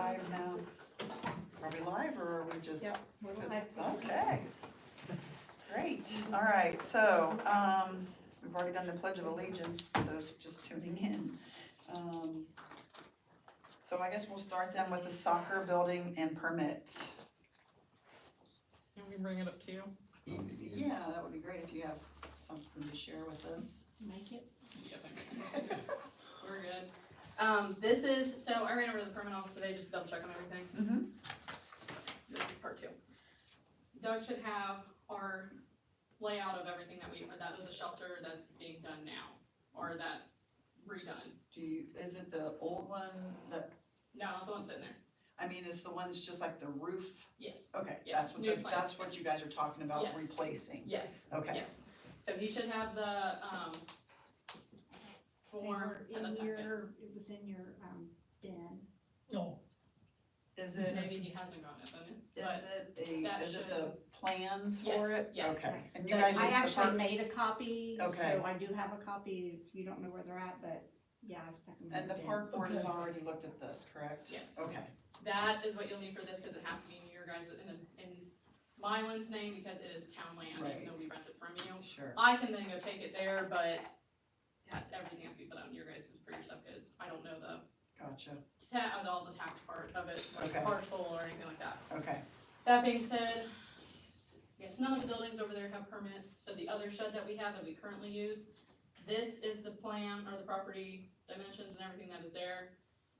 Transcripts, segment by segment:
live now? Are we live or are we just? Yep, we're live. Okay. Great, all right, so, we've already done the Pledge of Allegiance for those just tuning in. So I guess we'll start then with the soccer building and permit. Can we bring it up to you? Yeah, that would be great if you have something to share with us. Make it. Yeah, thanks. We're good. This is, so I ran over to the permit office today just to double check on everything. Mm-hmm. This is part 2. Doug should have our layout of everything that that is a shelter that's being done now, or that redone. Is it the old one that, No, not the one sitting there. I mean, it's the one that's just like the roof? Yes, Okay, Yes, new plans. that's what you guys are talking about Yes. replacing? yes, Okay. yes. So he should have the, form and the In packet. it was in your, bin. No, Is it, Maybe he hasn't gotten it, then, is that it the plans for Yes, it? yes. Okay, and you But guys I use the actually part, made a copy, Okay. so I do have a copy if you don't know where they're at, but yeah, I stuck them in and the bin. park board has Okay. already looked at this, correct? Yes. Okay, That is what you'll need for this, cause it has to be in your guys, in Milan's name, because it is town land, Right. even though we rent it from you. sure, I can then go take it there, but everything has to be put out in your guys' for your stuff, cause I don't know the gotcha, all the tax part of it, like Okay. parcel or anything like that. okay, That being said, yes, none of the buildings over there have permits, so the other shed that we have that we currently use, this is the plan or the property dimensions and everything that is there.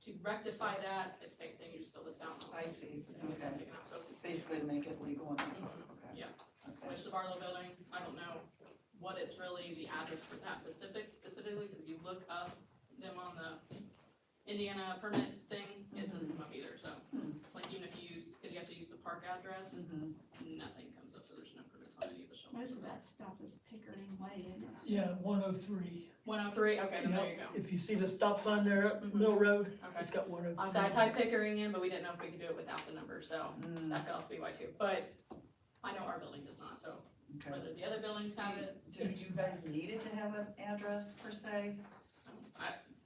To rectify that, it's the same thing, you just fill this out. I see, And it's okay. taken out. So It's basically to make it legal and, Mhm. okay. Yeah. Okay, Which the Barlow building, I don't know what it's really the address for that specifically, because if you look up them on the Indiana permit thing, it doesn't come up either, so. Hmm. Like even if you use, because you have to use the park address, Mhm. nothing comes up, so there's no permits on any of the shelters. Most of that stuff is Pickering Way, isn't it? yeah, 103. 103, okay, then there you go. If you see the stop sign there at Mhm. Mill Road, Okay. it's got 103. So I typed Pickering in, but we didn't know if we could do it without the number, so Mm, that could also be why too. But I know our building does not, so okay. whether the other buildings have it, Do you guys need it to have an address per se?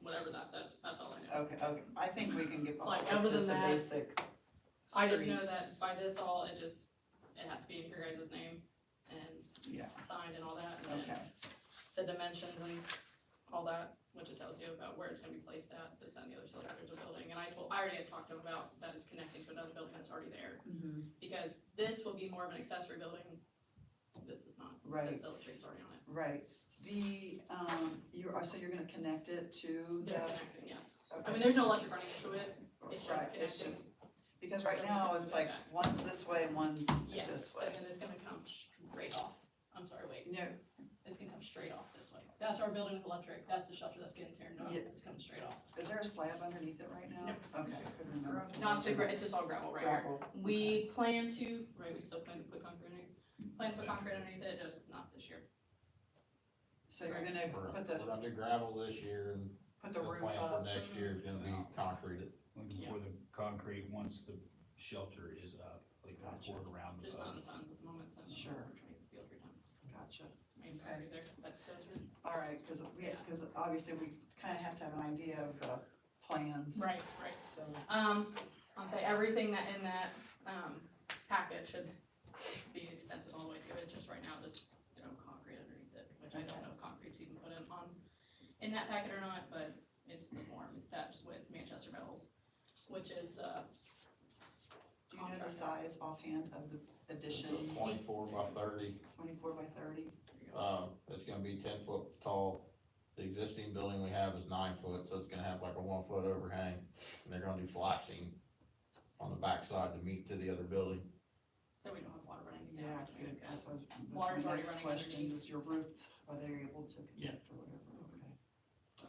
whatever that says, that's all I know. Okay, I think we can get by Like, with other just a than that, basic I just street. know that by this all, it has to be in your guys' name and Yeah, signed and all that, and then okay, the dimensions and all that, which it tells you about where it's gonna be placed at, this and the other, so like there's a building, and I already had talked to him about that it's connecting to another building that's already there, mhm, because this will be more of an accessory building, this is not, Right. since the electric's already on it. right. So you're gonna connect it to the. They're connecting, yes. I Okay. mean, there's no electric running into it, it's just Right, it's connecting. just, because right now it's like, one's this way, one's Yes, this so way. then it's gonna come straight off, I'm sorry, wait, No, it's gonna come straight off this way. That's our building with electric, that's the shelter that's getting torn down, Yeah. it's coming straight off. is there a slab underneath it right now? No. Okay, I couldn't remember. Not the, it's just all gravel right here. Gravel, We plan to, right, we still plan to put concrete underneath it, just not this year. So you're gonna We're put the gonna do gravel this year and roof plan for up, next year is gonna be concreted. Yeah. For the concrete, once the shelter is up, like the Gotcha. board around the Just not in above. the funds at the moment, since Sure. we're trying to get the field redone. gotcha. Maybe Okay. right there, that goes in. Alright, Yeah. cause obviously we kinda have to have an idea of the plans. Right, So, I'll say everything that in that, packet should be extensive all the way to it, just right now, just throw concrete underneath it, which I don't know if concrete's even put in that packet or not, but it's the form that's with Manchester Metals, which is the do you know the size offhand of the It's addition, a 24 by 30, 24 by 30? it's gonna be 10 foot tall. The existing building we have is 9 foot, so it's gonna have like a 1 foot overhang. And they're gonna do flashing on the backside to meet to the other building. so we don't have water running Yeah, down between good, it, that's guys. my Water's already next running question, underneath. is your roof, are they able to connect or whatever, okay.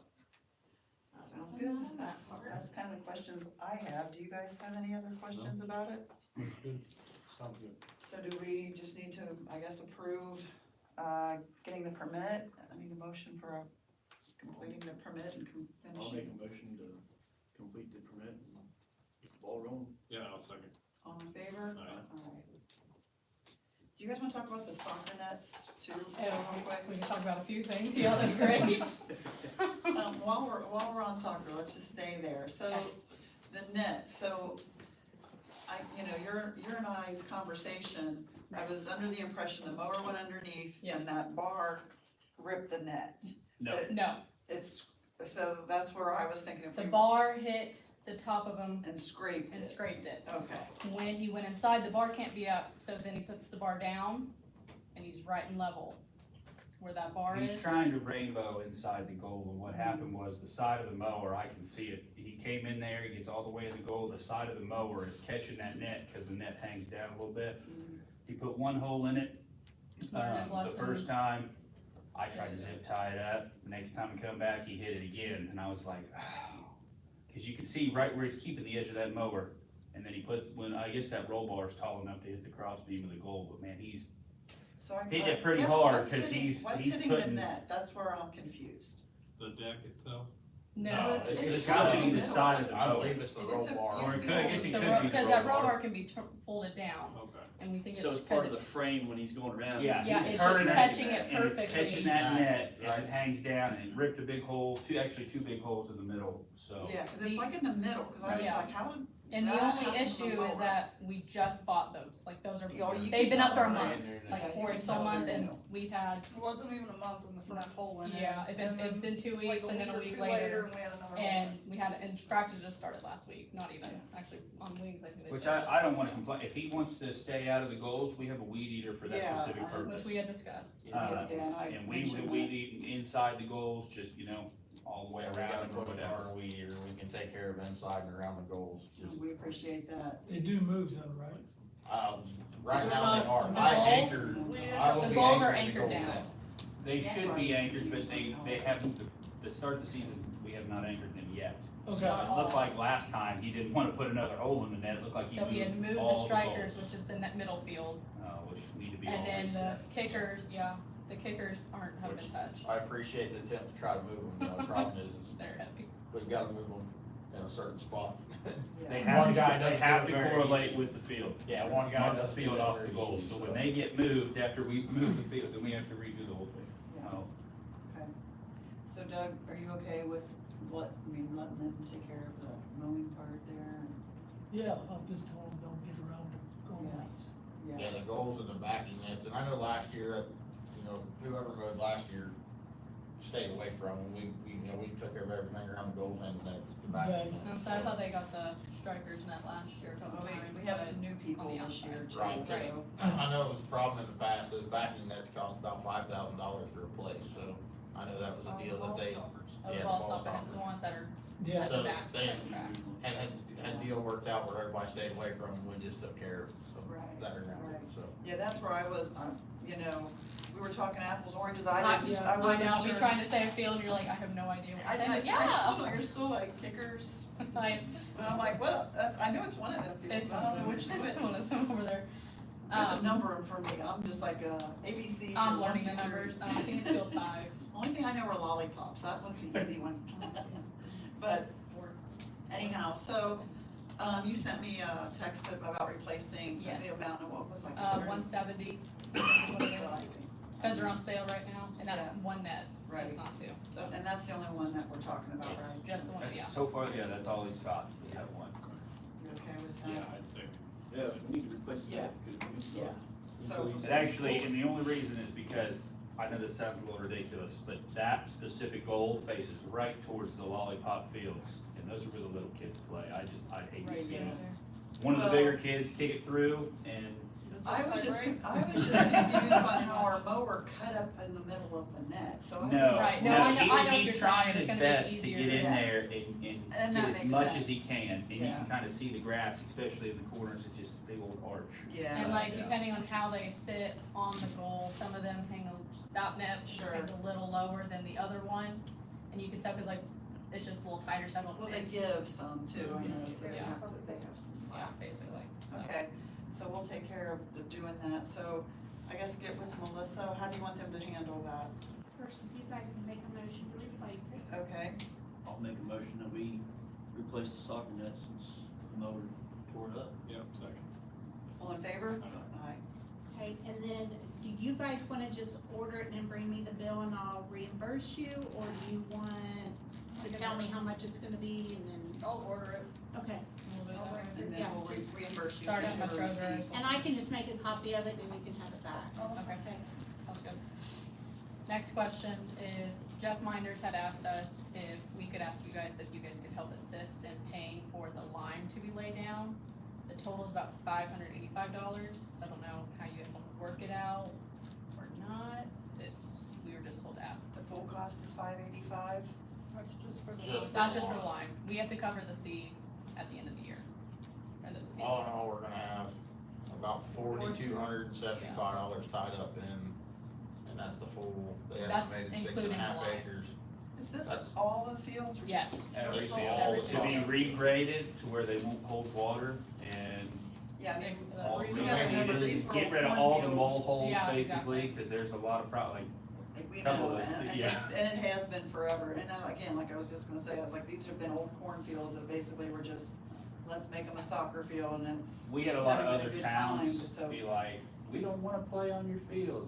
Sounds good, that's kind of the questions I have, do you guys have any other questions about it? Sounds good. So do we just need to, I guess, approve, getting the permit, I need a motion for completing the permit and I'll make finishing, a motion to complete the permit and get the ball rolling. Yeah, I'll second. all in favor? Aye. Alright. Do you guys wanna talk about the soccer nets too, Yeah, real quick? we can talk about a few things, yeah, that'd be great. While we're on soccer, let's just stay there. So The net, so, your and I's conversation, I was under the impression the mower went underneath Yes. and that bar ripped the net. No. But No, so that's where I was thinking if the we, bar hit the top of him and scraped and it, scraped it. okay, When he went inside, the bar can't be up, so then he puts the bar down, and he's right and level where that bar He's is. trying to rainbow inside the goal, and what happened was the side of the mower, I can see it, he came in there, he gets all the way in the goal, the side of the mower is catching that net, cause the net hangs down a little bit. He put one hole in it, Learned his the lesson. first time, I tried to zip tie it up, next time he come back, he hit it again, and I was like, oh. Cause you can see right where he's keeping the edge of that mower, and then he put, when, I guess that roll bar is tall enough to hit the cross beam of the goal, but man, he's, so I. Hit it pretty guess hard, what's 'cause hitting- he's What's hitting the putting- net, that's where I'm confused. The deck itself? No, No, it's- it's got got to to be be the side of the I mower. believe it's the It's roll a bar. few Or it could, I guess it feet could the be ro- the cause roll that roll bar. bar can be folded down, Okay. and we think it's. So it's part of the frame when he's going around. Yeah, Yeah, he's it's turning it, catching it and it's perfectly. catching that net as it hangs down, and it ripped a big hole, two big holes in the middle, so. Yeah, cause it's like in the middle, cause I was Yeah. like, how did, And the that only happened to the issue is mower. that we just bought those, like those are, Oh, you they've can been up tell for a they're month, Yeah, like you for can a tell full month, they're and new. we've had, It wasn't even a month when the first hole went in. yeah, And it'd then been 2 like weeks, and then a or week two later. and we had another hole. And we had, and practice just started last week, not even, actually, on wings, I think they Which started. I don't wanna complain, if he wants to stay out of the goals, we have a weed eater for that Yeah, specific I- purpose. Which we had discussed. Yeah, I And we mentioned would weed eat inside the goals, just, all the way We gotta around or put whatever. our weed eater, we can take care of inside and around the goals. Just, we appreciate that. They do move though, right? right They're now they not are, from I the anchored, I will The be goals are anchoring the anchored goals down. now. They That's should where be I was anchored, but confused they on haven't, the start of the season, we have not anchored them yet. So Okay. it looked like last time, he didn't wanna put another hole in the net, it looked like he So we had moved moved all the strikers, goals. which is the net middle field, Which need to be and all then the reset. kickers, yeah, the kickers haven't been touched, I appreciate the attempt to try to move them, the only problem is they're heavy. we've gotta move them in a certain spot. They Yeah. have One to, guy they doesn't have do to it very correlate easy. with the field. Yeah, one guy Not the doesn't do field it off very the goals, easy, so so- when they get moved, after we move the field, then we have to redo the whole thing. Yeah. Oh, Okay. So Doug, are you okay with letting them take care of the mowing part there? Yeah, I'll just tell them don't get around the goal Yeah. lines. Yeah, the goals and the backing nets, and I know last year, whoever mowed last year stayed away from them, we took care of everything around the goals and the nets, the backing nets. So I thought they got the strikers net last year a couple Well, times. we have but- some new people on the this year too, Right. so. I know it was a problem in the past, those backing nets cost about $5,000 to replace, so I know that was a deal that they Oh, Yeah, the the ball ball stoppers, the stoppers. ones that are Yeah, at the So back, they- at the track. had deal worked out where everybody stayed away from them, we just took care of Right, that around right. it, so. Yeah, that's where I was, we were talking apples, oranges, I I didn't, know, I wasn't I'll be sure. trying to say a field, you're like, I have no idea what I you're saying, I still yeah. don't, you're still like kickers, I, but I'm like, what, I know it's one of them fields, it's but I don't know which is which. one of them over there. You have to Um, number them for me, I'm just like, ABC. I'm or 1, learning 2, the 3. numbers, I think it's field 5. Only thing I know are lollipops, that was the easy one. But anyhow, so, you sent me a text about replacing Yes. the amount of what was like. 170, So I think, because they're on sale right now, and that's Yeah. one net, Right. that's not two, so, and that's the only one that we're talking about, yes, right? just the one, yeah. So far, yeah, that's all he's got, we have one. You okay with Yeah, that? I'd say. Yeah, if we need to replace Yeah. that, cause we. Yeah. So- It actually, and the only reason is because, I know this sounds a little ridiculous, but that specific goal faces right towards the lollipop fields, and those are where the little kids play, I'd hate to Right, see yeah. one of the Well- bigger kids kick it through, and I was just confused on how our mower cut up in the middle of the net, so I was no, like. Right, no, no, I know what he's you're trying saying, his it's gonna be best to easier. get in Yeah. there And and that get as makes much as he sense. can, and you Yeah. can kinda see the grass, especially in the corners, it's just a big old arch. Yeah. And like, Yeah. depending on how they sit on the goal, some of them hang that net Sure. hangs a little lower than the other one, and you can tell, cause like, it's just a little tighter, so I don't Well, they think, give some too, I know, so they Yeah. have some slack. yeah, basically. Okay, so we'll take care of doing that, so I guess get with Melissa, how do you want them to handle that? First, if you guys can make a motion to replace it. Okay, I'll make a motion that we replace the soccer net since the mower tore it up. Yeah, second. all in favor? Aye. Okay, and then, do you guys wanna just order it and then bring me the bill and I'll reimburse you, or do you want to tell me how much it's gonna be and then, I'll order it. okay. We'll do I'll that. bring it. And then Yeah. we'll reimburse you Start for on the your program. receipt. And I can just make a copy of it and we can have it back. Oh, Okay, Okay. sounds good. Next question is, Jeff Minders had asked us if we could ask you guys if you guys could help assist in paying for the lime to be laid down. The total is about $585, so I don't know how you guys want to work it out or not. We were just told to ask. The full cost is $585. That's just for the. Just- That's just for the lime. We have to cover the seed at the end of the year. End of the seed. All in all, we're gonna have about $4,275 tied up in, and that's the full, they That's estimated including the 6.5 line. acres. Is this That's- all the fields or Yes. just? Every just field, all the to be field. regraded to where they won't hold water and Yeah, I mean, all, you gotta remember these were get rid of all all the cornfields. mole holes Yeah, basically, cause there's a lot of like, Like, we Couple know, of those, and yeah. and it has been forever, and then again, like I was just gonna say, I was like, these have been old cornfields that basically were just, let's make them a soccer field, and it's, we had a lot of Never been a other good time, towns so- be like, we don't wanna play on your field.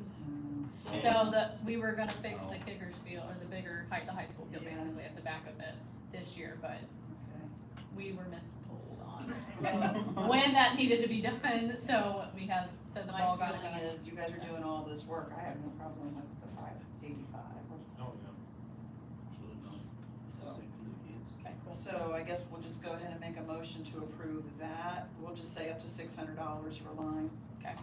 So we were gonna fix the Oh. kickers field, or the bigger, the high school field Yeah. basically at the back of it this year, but okay. we were mistold on when that needed to be done, so we had, said the ball My got feeling done. is, you guys are doing all this work, I have no problem with the $585, Oh, yeah. Absolutely not. so. Same for the kids. Okay, cool. So I guess we'll just go ahead and make a motion to approve that, we'll just say up to $600 for line. Okay.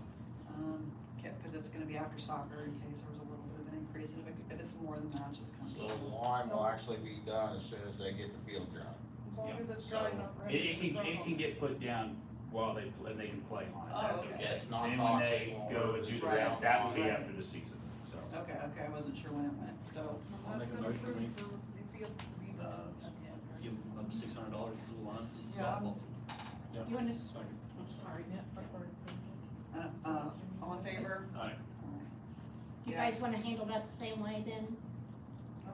Cause it's gonna be after soccer in case there was a little bit of an increase, and if it's more than that, just come So to the us. lime will actually be done as soon as they get the field dry. As long as it's So, dry enough for him It to can, jump it on. can get put down while they can play on it, Oh, that's okay. okay. Yeah, it's And when non-toxic, they won't go hurt and do the the rest, that will be Right. after the season, so. Okay, I wasn't sure when it went, so, I'll make a That's motion, gonna we, be for the field to be done at the end. Give them up to $600 for the line for the Yeah. softball. yeah. You wanna- Second. Sorry. all in favor? Aye. You Yeah. guys wanna handle that the same way then?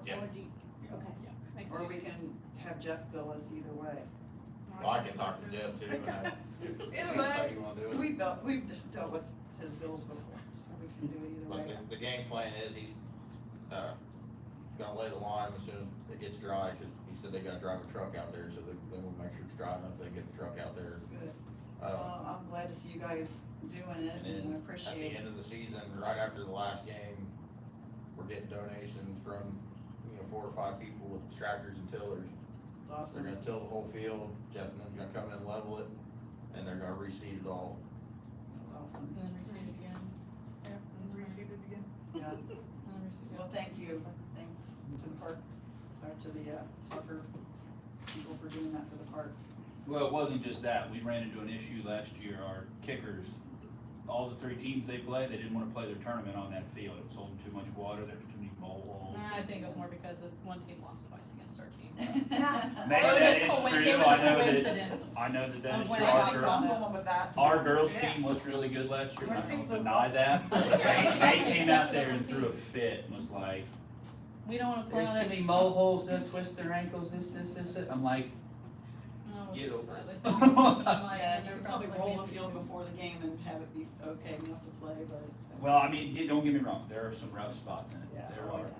Yeah. Or do you, okay. Yeah, makes Or sense. we can have Jeff bill us either way. Well, I can talk to Jeff too, and if that's how you wanna do it. We've dealt with his bills before, so we can do it either But way. the game plan is he's, gonna lay the lime as soon as it gets dry, cause he said they gotta drive a truck out there, so they will make sure it's dry enough, they get the truck out there. Good, Uh, well, I'm glad to see you guys doing it, and and I then at appreciate the it. end of the season, right after the last game, we're getting donations from, 4 or 5 people with tractors and tillers. It's They're awesome. gonna till the whole field, Jeff and them's gonna come in and level it, and they're gonna reseed it all. It's awesome, And then reseed it again. Yeah, Let's reseed it again. yeah. and then reseed it. Well, thank you, thanks to the park, or to the soccer people for doing that for the park. Well, it wasn't just that, we ran into an issue last year, our kickers, all the 3 teams they played, they didn't wanna play their tournament on that field, it was holding too much water, there was too many mole holes. Nah, I think it was more because the one team lost twice against our team. Maybe It was that just is coinc- true, it was I a know that, coincidence. I know that that Of is when true, I our got I'm girls, going with that. our girls Yeah. team was really good last year, My I don't team's a deny that, but they came out there and threw a fit and was like, We don't wanna play there's on too it. many mole holes, they'll twist their ankles, this, I'm like, No, Get over it. it's not. I'm like, Yeah, you they're could probably roll the being- field before the game and have it be okay enough to play, but. well, I mean, don't get me wrong, there are some rough spots in it, Yeah, there oh, are, yeah.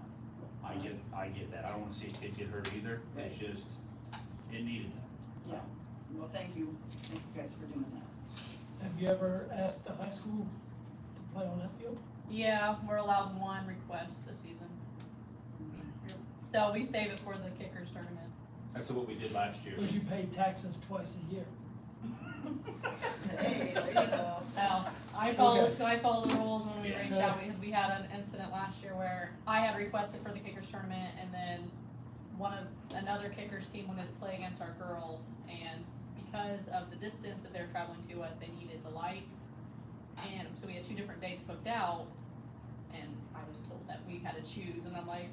I get that, I don't wanna see a kid get hurt either, it's just, it needed to. Yeah, well, thank you guys for doing that. Have you ever asked the high school to play on that field? Yeah, we're allowed 1 request a season. So we save it for the kickers tournament. That's what we did last year. Would you pay taxes twice a year? Hey, there you go. Well, I follow, Okay. so I follow the rules when we Yeah. reached out, because we had an incident last year where I had requested for the kickers tournament, and then another kickers team wanted to play against our girls, and because of the distance that they were traveling to us, they needed the lights. And so we had 2 different dates booked out, and I was told that we had to choose, and I'm like,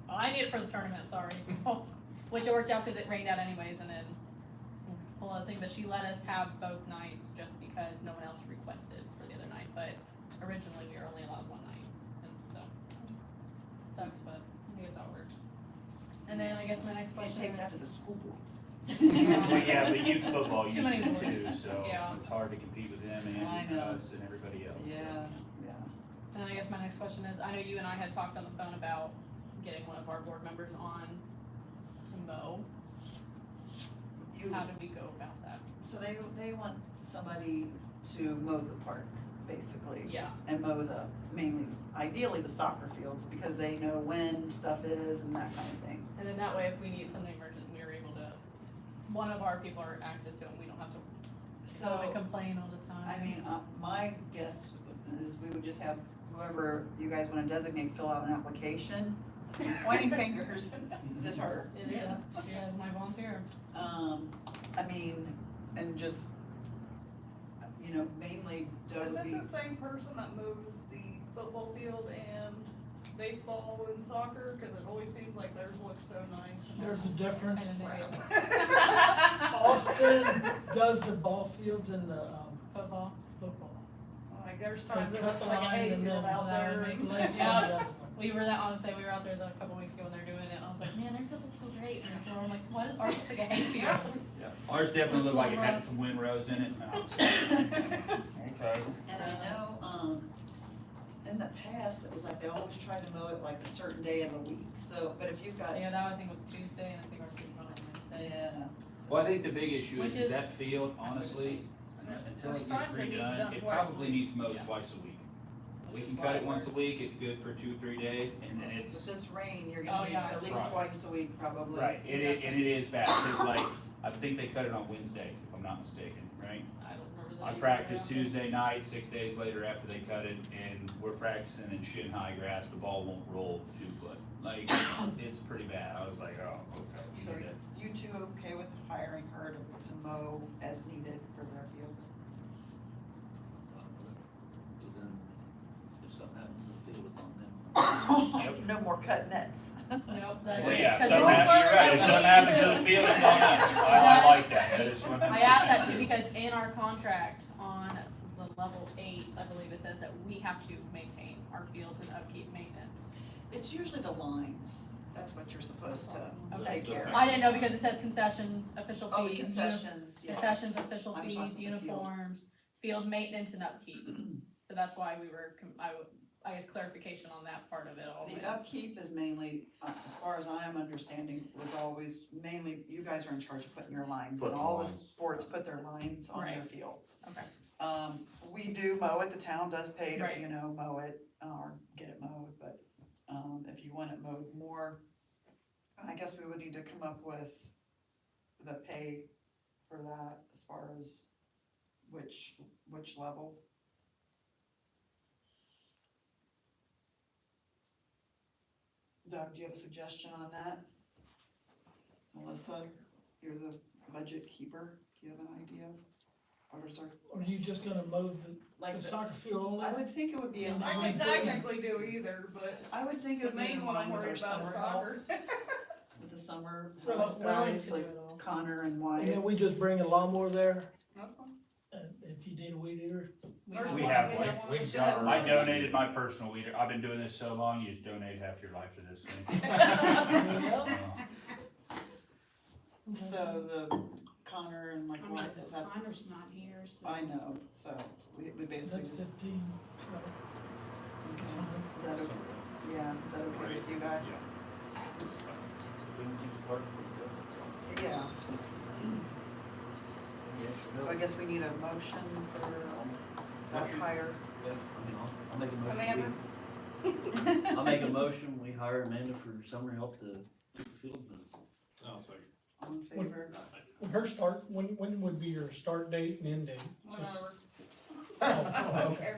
well, I need it for the tournament, sorry, so, which it worked out because it rained out anyways, and then whole other thing, but she let us have both nights just because no one else requested for the other night, but originally we were only allowed 1 night, and so, sucks, but I guess how it works. And then I guess my next You question take is, that to the school. Well, yeah, but youth football Too uses many it rules. too, so Yeah. it's hard to compete with them I and know. us and everybody else. Yeah, yeah. and then I guess my next question is, I know you and I had talked on the phone about getting one of our board members on to mow, You, how do we go about that? so they want somebody to mow the park, basically. Yeah, And mow mainly, ideally the soccer fields, because they know when stuff is and that kind of thing. and then that way, if we need something emergent, we're able to, one of our people are access to it, and we don't have to go and So, complain all the time. I mean, my guess is we would just have whoever you guys wanna designate fill out an application. Pointing fingers, is it her? It is, she is my volunteer. I mean, and just, you know, mainly Doug Is would it be, the same person that moves the football field and baseball and soccer? Cause it always seems like theirs look so nice. There's a difference. And then Austin does the ball fields and the, football. football. Like there's They times it cut looks the like a line and hayfield then out that there. makes Legs Yeah. on the other one. We were out there a couple weeks ago when they're doing it, and I was like, man, their field looks so great. And I'm like, what is ours look like a hayfield? Ours definitely looked like it had some windrows in it. And I was like, okay. and I know, in the past, it was like they always tried to mow it like a certain day of the week, so, but if you've got, Yeah, that I think was Tuesday, and I think ours was on Wednesday. yeah, Well, I think the big issue Which is is- that field, honestly, until it gets Sometimes it needs redone, done it twice a probably week. needs mowed twice a week. We can cut it once a week, it's good for 2-3 days, and then with it's, this rain, you're Oh, gonna need yeah. at least Right. twice a week probably. right, and it is bad, cause like, I think they cut it on Wednesday, if I'm not mistaken, right? I don't remember the I date. practiced Tuesday night, 6 days later after they cut it, and we're practicing in shin high grass, the ball won't roll 2 foot. Like, it's pretty bad, I was like, oh, okay. we So need it. you two okay with hiring her to mow as needed for their fields? Cause then, if something happens in the field, it's on them. No more cut nets. Nope, that Well, is, yeah, if 'cause something they- happens, you're right, if something happens to the field, it's on us, I like that, that is 100%. I asked that too because in our contract on the level 8, I believe it says that we have to maintain our fields and upkeep maintenance. It's usually the lines, that's what you're supposed to Okay. take care of. I didn't know because it says concession, official Oh, the fees, concessions, yeah. concessions, official I'm fees, talking the field. uniforms, field maintenance and upkeep. So that's why we were, I guess clarification on that part of it all. The upkeep is mainly, as far as I am understanding, was always mainly, you guys are in charge of putting your lines, and Put the all the lines. sports put their lines on their Right. fields. Okay. We do mow it, the town does pay to, Right. you know, mow it, or get it mowed, but, if you want it mowed more, I guess we would need to come up with the pay for that as far as which level. Doug, do you have a suggestion on that? Melissa, you're the budget keeper, do you have an idea? What is our, Or are you just gonna mow like, the soccer field only? I would think it would be, And I every can day. technically do either, but I would think it the would be main in one I'm line with our worried about is summer help, soccer. with the summer Well, help We're willing guys, to do like it all. Connor and And Wyatt. then we just bring a lawnmower there, That's fine. and if you need a weed eater, There's We one- have we one. have one We've that's got got our I one. donated my personal weeder, I've been doing this so long, you just donate half your life to this thing. So the Connor and like Wyatt, is that, Connor's not here, so. I know, so we basically that's just, 15, so it's is fine. that okay? Yeah, is that okay with you guys? We don't keep the park, we go, Yeah, so. so I guess we need a motion for that hire. Yeah, I mean, I'll make a motion. Amanda? I'll make a motion, we hire Amanda for summer help to keep the fields moving. I'll second. All in favor? With her start, when would be your start date and end date? Just- Whatever. Oh, okay.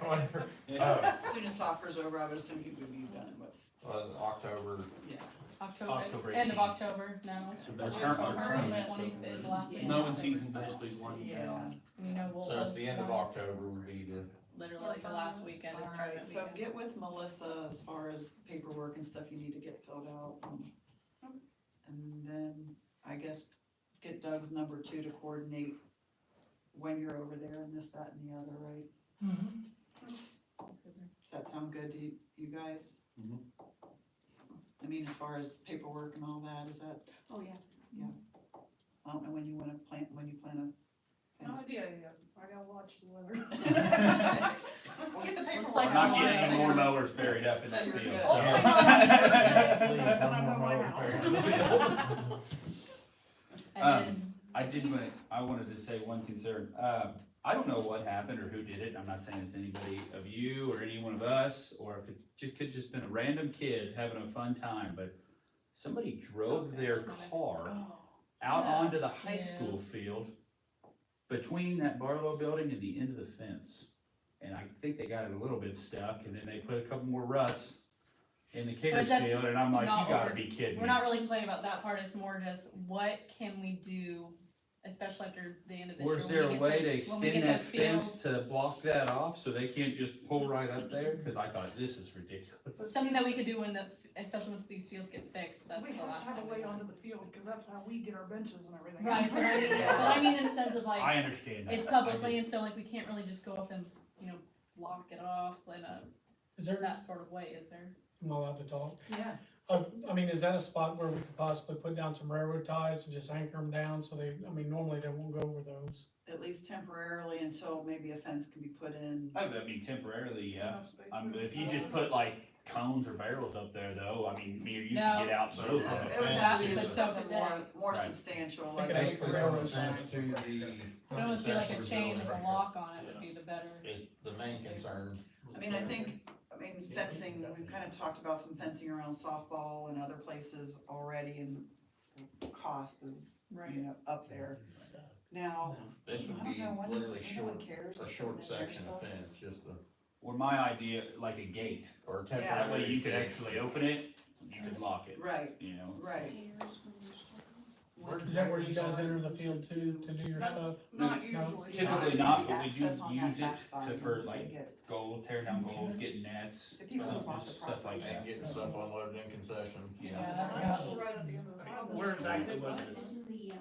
As soon as soccer's over, I would assume you would be done with, Was it October? yeah. October, October end of 18th. October, no. So that's Current- Current 20th is the last week. mowing season basically is winding Yeah. down. And you know, we'll. So it's the end of October would be the, Literally like the last weekend is Alright, tournament so weekend. get with Melissa as far as paperwork and stuff you need to get filled out. And then, I guess, get Doug's number 2 to coordinate when you're over there and this, that, and the other, right? Mhm. Does that sound good to you guys? Mhm. I mean, as far as paperwork and all that, is that, Oh, yeah. I don't know when you plan to No things. idea yet, I gotta watch the weather. We'll get the paperwork. like We're not on getting it, any so more you're- mowers buried up in that so you're field. good. so. Yeah, please, When one I'm more at my mower house. repair on the field. And then, I wanted to say one concern, I don't know what happened or who did it, I'm not saying it's anybody of you or any one of us, or if it just could just been a random kid having a fun time, but somebody drove their car out Yeah. onto the high Yeah. school field between that Barlow building and the end of the fence. And I think they got it a little bit stuck, and then they put a couple more ruts in the kickers that's field, and I'm like, not you what gotta be kidding we're me. not really complaining about that part, it's more just, what can we do, especially after the end of this year? Was when there we a get way those- to when we extend get that those fence fields- to block that off so they can't just pull right up there? Cause I thought, this is ridiculous. Something that we could do when especially once these fields get fixed, that's We the have last to have thing a we way want. onto the field, cause that's how we get our benches and everything. Right, but I mean in the sense of like, I understand that. it's publicly, and so like, we can't really just go up and, block it off in Is there, that sort of way, is there? am I allowed to talk? Yeah, I mean, is that a spot where we could possibly put down some railroad ties and just anchor them down so they, I mean, normally they won't go over those. at least temporarily until maybe a fence can be put in. I mean, temporarily, yeah. Enough space I mean, for if you it. just put like cones or barrels up there though, I mean, me or you No. can get out So both from of the It them. would fence have to to be the- something more Right. substantial, Think like it a has Basically, from railroad the fence sign. to the. It almost be like a concession chain with a building lock on it would be the better. Is the main concern. I mean, fencing, we've kind of talked about some fencing around softball and other places already, and cost is, Right. up there. Now, This I would don't be know, when literally anyone short, cares. a to short put in their section of stuff? fence, just a, Or my idea, like a gate. or a Yeah. That way you temporary could fence. actually open it, you could lock it, Right, you know? right. Is that where you guys enter the field too, to do your That's- stuff? Not No. usually. Typically not, but we do Access on that use it backside to, for once they like get- goals, tearing down goals, getting nets, The people who bought the stuff like property. that. And getting stuff unloaded in concessions. you Yeah, know? that's That's right at the end of the field. Where exactly was this?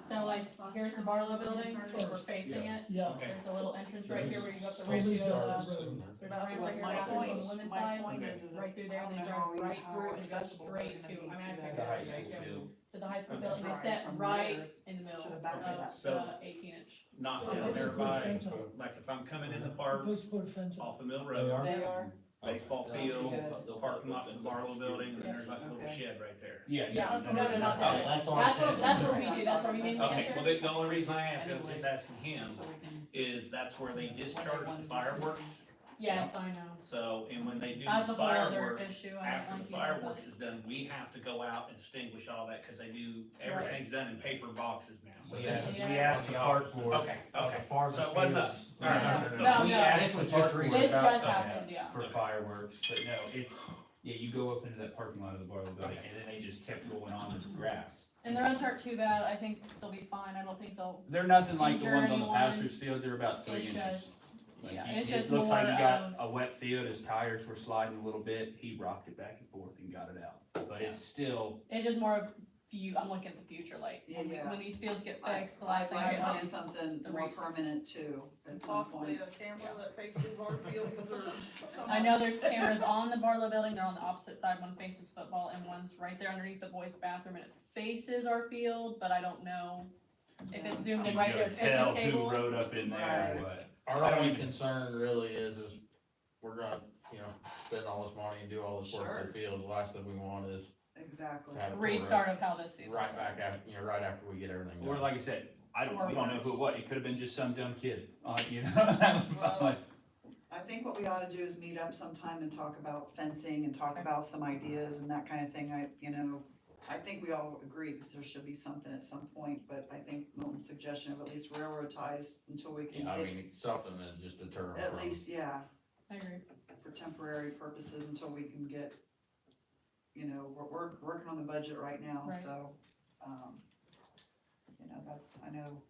So like, here's the Barlow building, so we're facing it, Yeah. there's a little entrance right here where you go up the Release road, the there's a road. ramp Well, right here, my bathrooms on the point, women's my side, point is right through I there, don't and know they how, drive right how through and go accessible they're straight gonna to, be I mean, to I that think The high right school to field. the high school Okay. building, they Drive set from right there in the middle to the of back of that. So- the 18-inch. Not So down let's there put a by, fence up. like if I'm coming in the park Let's put a fence up. off of Mill Road, They are, baseball That's field, good. the parking lot for the Barlow building, and then there's like a little Okay. shed right there. Yeah, Yeah, yeah. no, not Oh, that. that's on That's what fence. we do, that's where we mainly Okay, well, enter. the only reason I asked, I was just asking him, just so we can. is that's where they when they discharge wanna the do fireworks. something. Yes, I know. So, and when they do That's the a whole other fireworks, issue, I don't after like the either, fireworks but- is done, we have to go out and extinguish all that, cause they do, everything's done in paper boxes now. So We this asked, is- we asked the park board Okay, okay, farthest so it wasn't field. us. No, Alright. no, no, No, we no. asked This the was park just board This about- just okay. happened, yeah. for fireworks, but no, it's, yeah, you go up into that parking lot of the Barlow building, and then they just kept going on with the grass. And the roads aren't too bad, I think they'll be fine, I don't think they'll, They're nothing like the Injure ones on the anyone. passers field, they're about 3 it's inches. just, Like, yeah, you- it's just It looks like more you got of- a wet field, his tires were sliding a little bit, he rocked it back and forth and got it out. But it's still, it's just more of I'm looking at the future, like, Yeah. when these fields get I- fixed, the last I'd thing like I to want see something the more race. permanent too, at It's some possibly point. a camera Yeah. that faces our fields or something. I know there's cameras on the Barlow building, they're on the opposite side, one faces football and one's right there underneath the boys' bathroom and it faces our field, but I don't know if it's zoomed in you right there, gotta at the tell table. who rode up in there, Right. but. Our I don't only even- concern really is we're gonna, spend all this money and do all this work Sure. in the field, the last thing we want is Exactly. to have it tore Restart of how this up season. right back after, right after we get everything Or done. like I said, we don't know who it was, it could've been just some dumb kid, you know? Well, Like, I think what we ought to do is meet up sometime and talk about fencing and talk about some ideas and that kind of thing. I think we all agree that there should be something at some point, but I think Milton's suggestion of at least railroad ties until we can I get, mean, something that just deter them at from. least, yeah, I agree. for temporary purposes until we can get, we're working on the budget right now, Right. so, that's, I know,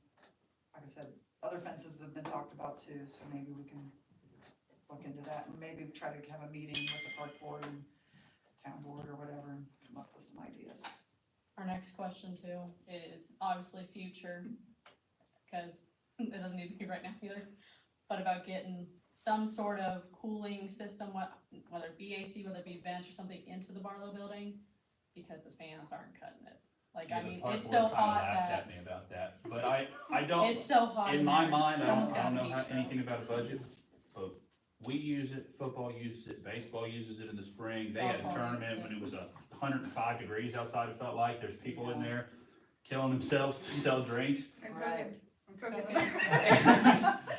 like I said, other fences have been talked about too, so maybe we can look into that and maybe try to have a meeting with the park board and town board or whatever and come up with some ideas. Our next question too is obviously future, cause it doesn't need to be right now either, but about getting some sort of cooling system, whether it be AC, whether it be vents or something into the Barlow building, because the fans aren't cutting it. Like, yeah, I the mean, park it's board so kinda hot laughed that, at me about that, but I don't, It's so hot in my there. mind, I Someone's don't gotta know heat, so. anything about a budget, but we use it, football uses it, baseball uses it in the spring. They had a Softball tournament uses it. when it was 105 degrees outside, it felt like. There's people in there killing themselves to sell drinks. And Right. cooking. I'm cooking.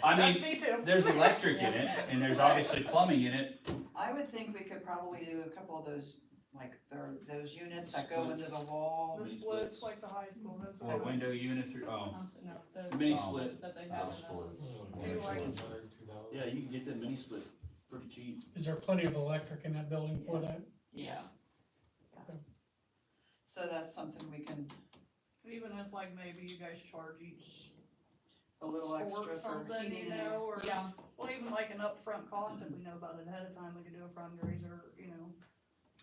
I That's mean, me too. there's electric in it, and there's obviously plumbing in it. I would think we could probably do a couple of those, like, those units that go into the wall. The Mini splits splits. like the high school, that's Or what I window was. units, or, oh, Honestly, no, those, Mini Oh. split. that they have Those in splits. See, like, Yeah, you can get that mini split pretty cheap. Is there plenty of electric in that building for that? yeah. So that's something we can, Even if like maybe you guys charge each a little sport extra for something, heating you and know, or, Yeah, well, even like an upfront cost, if we know about it ahead of time, we can do a fundraiser, you know.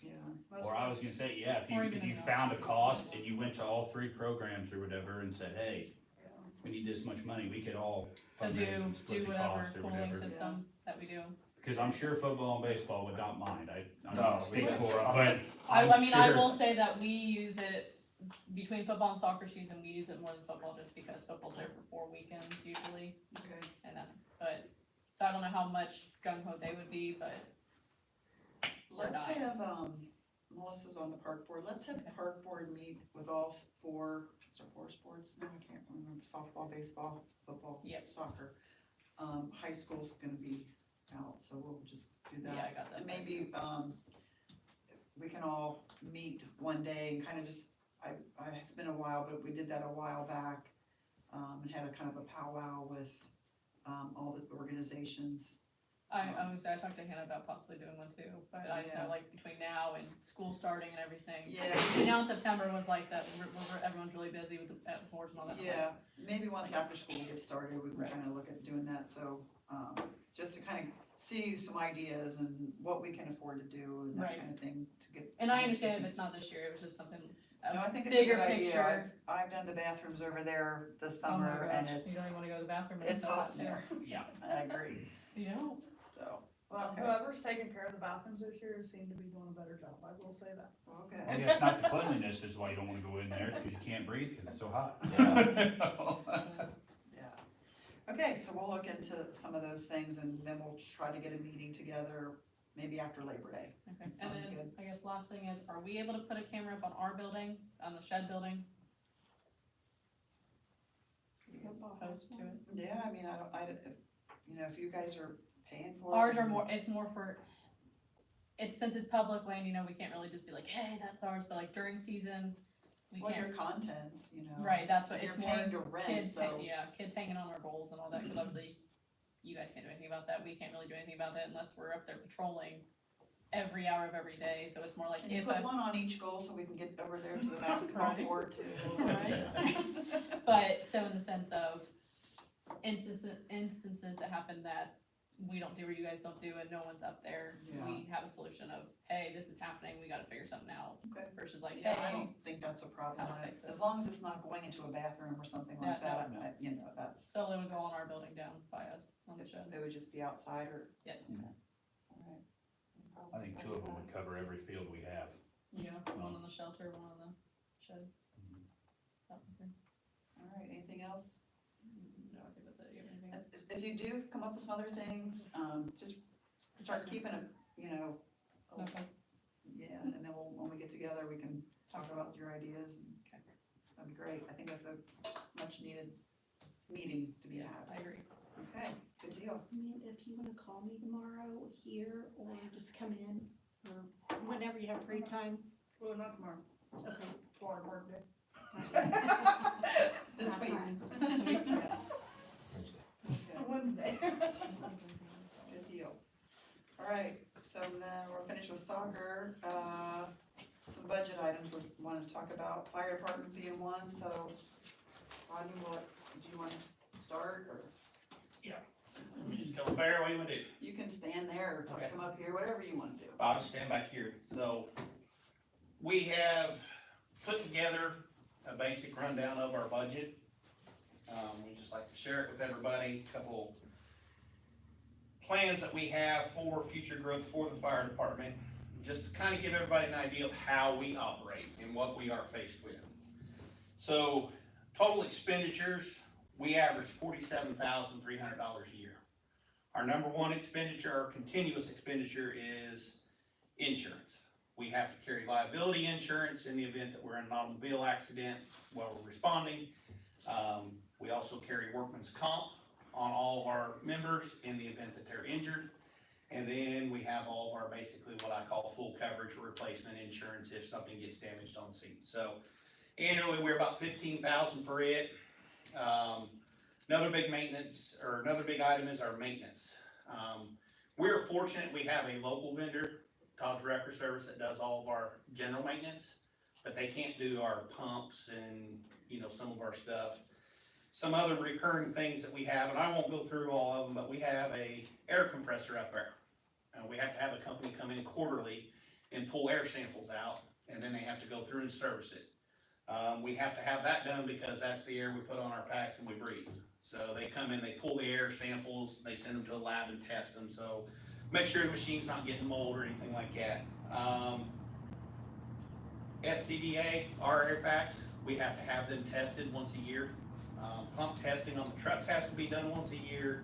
yeah. most or I was gonna say, yeah, Or if even you in the found a office. cost and you went to all 3 programs or whatever and said, hey, Yeah. we need this much money, we could all to fundraise and do split the whatever cost or cooling whatever. system that we do. Because I'm sure football and baseball would not mind, I'm No, not speaking we- for them, but I I'm mean, I sure- will say that we use it, between football and soccer season, we use it more than football, just because football's there for 4 weekends usually, Okay. and that's, but, so I don't know how much gung ho they would be, but, Let's not. have, Melissa's on the park board, let's have the Okay. park board meet with all 4, is there 4 sports? No, I can't remember, softball, baseball, football, Yep. soccer. High school's gonna be out, so we'll just do that. yeah, I got that. And maybe, we can all meet one day and kind of just, it's been a while, but we did that a while back. And had a kind of a powwow with, all the organizations. I talked to Hannah about possibly doing one too, but I Yeah. know like between now and school starting and everything. Yeah. Between now and September was like that, everyone's really busy with the boards and all that. I'm like, Yeah, maybe once after school gets started, we can Right. kind of look at doing that, so, just to kind of see some ideas and what we can afford to do and that Right. kind of thing to get. And I understand if it's not this year, it was just something, No, I a think it's a bigger good idea, picture. I've done the bathrooms over there this Oh my summer and gosh, you don't even wanna go to the bathroom. it's hot in too. there, Yeah, I agree, You know, so, Well, Okay. whoever's taking care of the bathrooms this year seem to be doing a better job, I will say that. okay. I guess not the cleanliness is why you don't wanna go in there, because you can't breathe, because it's so hot. Yeah. Okay, so we'll look into some of those things and then we'll try to get a meeting together, maybe after Labor Day. okay, and Sounds then, good. I guess last thing is, are we able to put a camera up on our building, on the shed building? Opposed to it? Yeah, I mean, if you guys are paying for it. Ours are more, it's more for, since it's public land, you know, we can't really just be like, hey, that's ours, but like during season, we Well, your can't. contents, you know. Right, that's what, You're it's more paying to rent, kids, so, yeah, kids hanging on our goals and all that, cause obviously, you guys can't do anything about that, we can't really do anything about that unless we're up there patrolling every hour of every day, so it's more like can you if put a, one on each goal so we can get over there to the basketball Right. court too? Right. But, so in the sense of instances that happen that we don't do or you guys don't do and no one's up there, we have a solution of, hey, this is happening, we gotta figure something out, Okay. versus like, Yeah, I hey, don't think that's a problem, How to fix it. as long as it's not going into a bathroom or something like Yeah, that, that's, so it would go on our building down by us, on the shed, it would just be outside or, yes. alright. I think 2 of them would cover every field we have. Yeah, one on the shelter, one on the shed. Alright, anything else? No, I think that's it, you have anything else? If you do come up with some other things, just start keeping a, Okay. yeah, and then when we get together, we can talk about your ideas and, that'd be great, I think that's a much needed meeting to be Yes, had. I agree. Okay, good deal. Amanda, if you wanna call me tomorrow here, or just come in, or whenever you have free time, Well, not tomorrow, okay. water board day. This Have week. fun. Okay, Wednesday. good deal. Alright, so then we're finished with soccer, some budget items we wanna talk about, fire department being one, so, Rodney, do you wanna start, or You just come up there, what do you wanna do? you can stand there, or Okay. come up here, whatever you wanna do. I'll just stand back here. So, we have put together a basic rundown of our budget. We just like to share it with everybody, a couple plans that we have for future growth for the fire department, just to kind of give everybody an idea of how we operate and what we are faced with. So, total expenditures, we average $47,300 a year. Our number one expenditure, our continuous expenditure is insurance. We have to carry liability insurance in the event that we're in an automobile accident while we're responding. We also carry workman's comp on all of our members in the event that they're injured. And then we have all of our basically what I call full coverage replacement insurance if something gets damaged on scene. So annually, we're about $15,000 for it. Another big maintenance, or another big item is our maintenance. We're fortunate we have a local vendor, Todd's Wrecker Service, that does all of our general maintenance, but they can't do our pumps and, some of our stuff. Some other recurring things that we have, and I won't go through all of them, but we have a air compressor up there. We have to have a company come in quarterly and pull air samples out, and then they have to go through and service it. We have to have that done because that's the air we put on our packs and we breathe. So they come in, they pull the air samples, they send them to the lab and test them, so make sure the machine's not getting mold or anything like that. SCBA, our air packs, we have to have them tested once a year. Pump testing on the trucks has to be done once a year.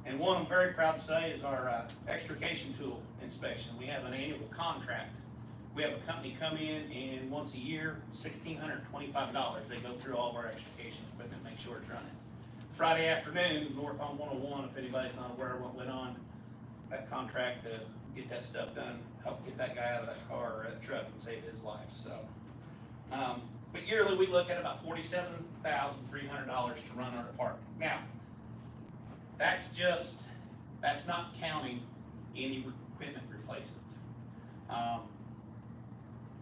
And one I'm very proud to say is our extrication tool inspection. We have an annual contract. We have a company come in and once a year, $1,625, they go through all of our extrication equipment, make sure it's running. Friday afternoon, north on 101, if anybody's not aware of what went on, that contract to get that stuff done, help get that guy out of that car or that truck and save his life, so. But yearly, we look at about $47,300 to run our department. Now, that's not counting any equipment replacement.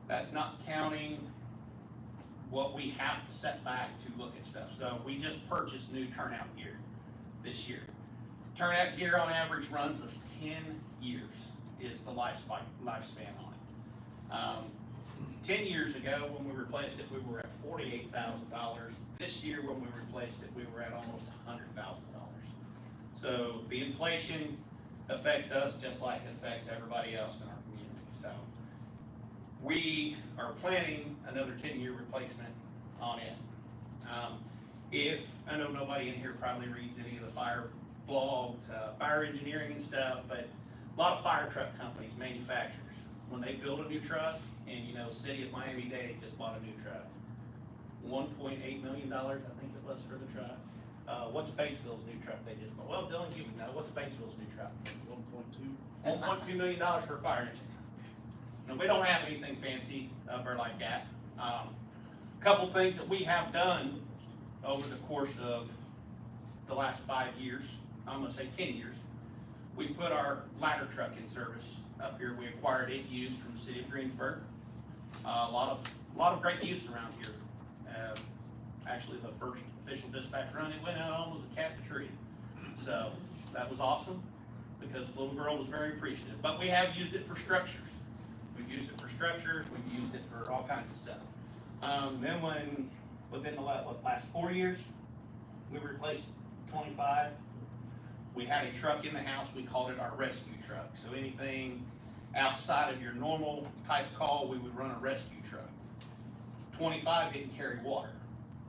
That's not counting what we have to set back to look at stuff. So we just purchased new turnout gear this year. Turnout gear on average runs us 10 years is the lifespan on it. 10 years ago, when we replaced it, we were at $48,000. This year, when we replaced it, we were at almost $100,000. So the inflation affects us just like it affects everybody else in our community. So we are planning another 10-year replacement on it. If, I know nobody in here probably reads any of the fire blogs, fire engineering and stuff, but a lot of fire truck companies, manufacturers, when they build a new truck, and City of Miami-Dade just bought a new truck. $1.8 million, I think it was, for the truck. What's Batesville's new truck they just bought? Well, Dylan, you would know. What's Batesville's new truck? 1.2. $1.2 million for a fire engine. Now, we don't have anything fancy up there like that. Couple things that we have done over the course of the last 5 years, I'm gonna say 10 years, we've put our ladder truck in service up here. We acquired it used from the city of Greensburg. A lot of great use around here. Actually, the first official dispatch run it went out on was a cat in a tree. So that was awesome because the little girl was very appreciative. But we have used it for structures. We've used it for structures. We've used it for all kinds of stuff. Then within the last 4 years, we replaced 25. We had a truck in the house. We called it our rescue truck. So anything outside of your normal type call, we would run a rescue truck. 25 didn't carry water.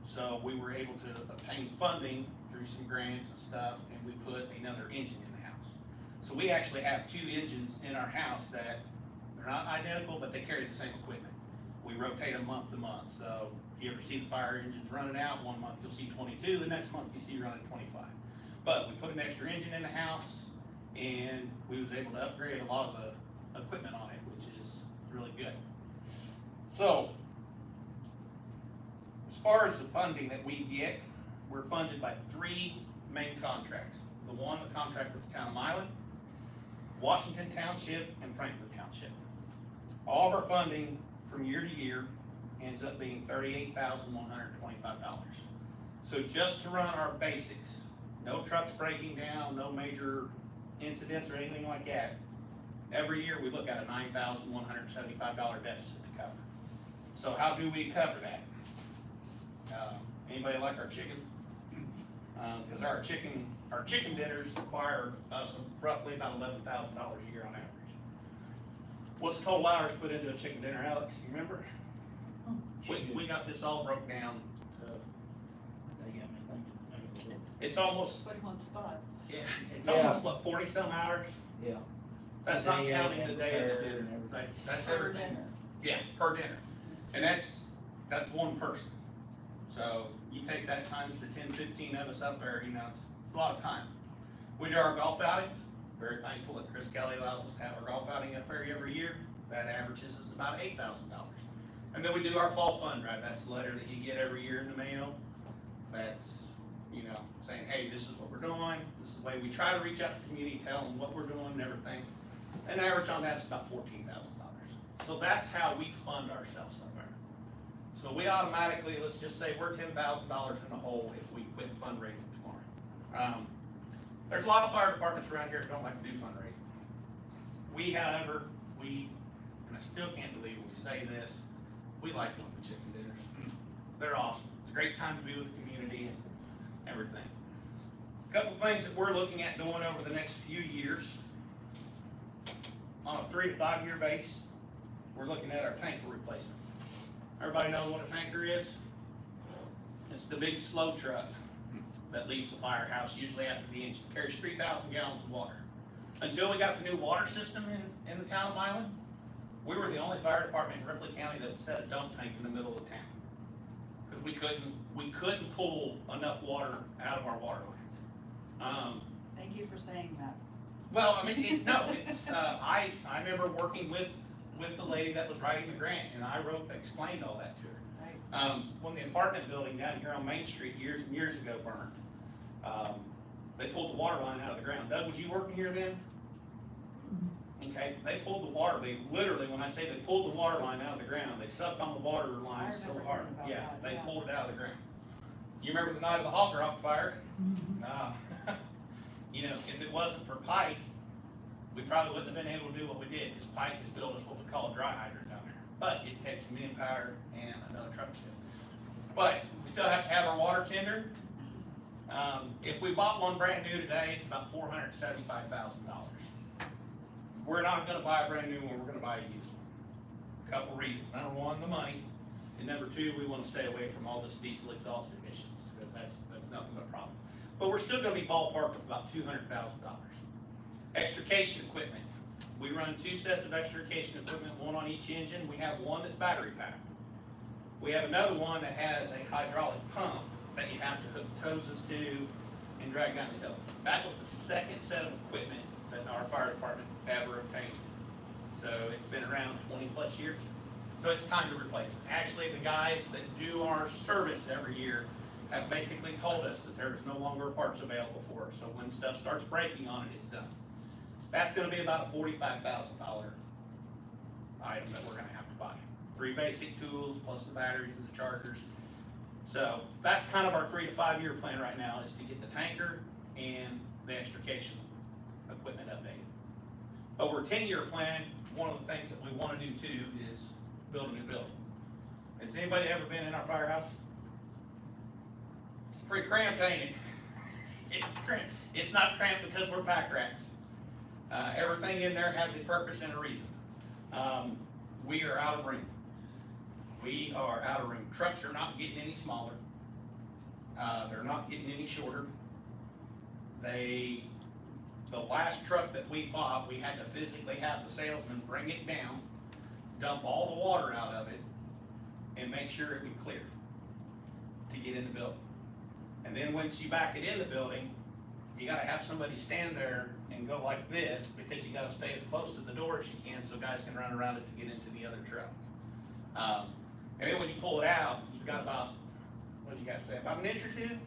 So we were able to obtain funding through some grants and stuff, and we put another engine in the house. So we actually have 2 engines in our house that they're not identical, but they carry the same equipment. We rotate them month to month. So if you ever see the fire engines running out, 1 month you'll see 22, the next month you see running 25. But we put an extra engine in the house, and we was able to upgrade a lot of the equipment on it, which is really good. So, as far as the funding that we get, we're funded by 3 main contracts. The contract with the town of Milan, Washington Township, and Franklin Township. All of our funding from year to year ends up being $38,125. So just to run our basics, no trucks breaking down, no major incidents or anything like that, every year we look at a $9,175 deficit to cover. So how do we cover that? Anybody like our chicken? Because our chicken dinners require us roughly about $11,000 a year on average. What's the total hours put into a chicken dinner, Alex? You remember? We got this all broke down to They got It's almost, Put him on the spot. yeah, it's Yeah. almost, what, 40-some hours? Yeah. That's The not day counting and the day of the prepare dinner. and everything. That's Per everything. dinner. Yeah, per dinner. And that's one person. So you take that times the 10, 15 of us up there, you know, it's a lot of time. We do our golf outings. Very thankful that Chris Kelly allows us to have our golf outing up there every year. That averages us about $8,000. And then we do our fall fund drive. That's the letter that you get every year in the mail. That's, you know, saying, hey, this is what we're doing. This is the way we try to reach out to the community, tell them what we're doing and everything. And the average on that is about $14,000. So that's how we fund ourselves up there. So we automatically, let's just say we're $10,000 in the hole if we quit fundraising tomorrow. There's a lot of fire departments around here that don't like to do fundraising. We, however, and I still can't believe when we say this, we like going to chicken dinners. They're awesome. It's a great time to be with the community and everything. A couple things that we're looking at doing over the next few years. On a 3 to 5 year base, we're looking at our tanker replacement. Everybody know what a tanker is? It's the big slow truck that leaves the firehouse usually after the engine. Carries 3,000 gallons of water. Until we got the new water system in the town of Milan, we were the only fire department in Ripley County that set a dump tank in the middle of town. Because we couldn't pull enough water out of our water lines. Thank you for saying that. Well, I mean, I remember working with the lady that was writing the grant, and I explained all that to her. Right. When the apartment building down here on Main Street years and years ago burned, they pulled the water line out of the ground. Doug, was you working here then? Okay, they pulled the water, they literally, when I say they pulled the water line out of the ground, they sucked on the water line so remember hard. hearing about Yeah, that, they yeah. pulled it out of the ground. You remember the night of the Hog Rock fire? You know, if it wasn't for Pike, we probably wouldn't have been able to do what we did, because Pike has built us what we call a dry hydrant down there. But it takes some manpower and another truck to do it. But we still have to have our water tender. If we bought one brand new today, it's about $475,000. We're not gonna buy a brand new one, we're gonna buy a used one. Couple reasons. Number one, the money. And number two, we wanna stay away from all this diesel exhaust emissions, because that's nothing but a problem. But we're still gonna be ballparked with about $200,000. Extrication equipment. We run 2 sets of extrication equipment, one on each engine. We have one that's battery powered. We have another one that has a hydraulic pump that you have to hook hoses to and drag down the hill. That was the second set of equipment that our fire department ever obtained. So it's been around 20 plus years. So it's time to replace it. Actually, the guys that do our service every year have basically told us that there is no longer parts available for us. So when stuff starts breaking on it, it's done. That's gonna be about a $45,000 item that we're gonna have to buy. 3 basic tools, plus the batteries and the chargers. So that's kind of our 3 to 5 year plan right now, is to get the tanker and the extrication equipment updated. Over a 10-year plan, one of the things that we wanna do too is build a new building. Has anybody ever been in our firehouse? It's pretty cramped, ain't it? It's cramped. It's not cramped because we're pack rats. Everything in there has a purpose and a reason. We are out of room. We are out of room. Trucks are not getting any smaller. They're not getting any shorter. The last truck that we bought, we had to physically have the salesman bring it down, dump all the water out of it, and make sure it would clear to get in the building. And then once you back it in the building, you gotta have somebody stand there and go like this, because you gotta stay as close to the door as you can so guys can run around it to get into the other truck. And then when you pull it out, you've got about, what do you guys say, about an inch or two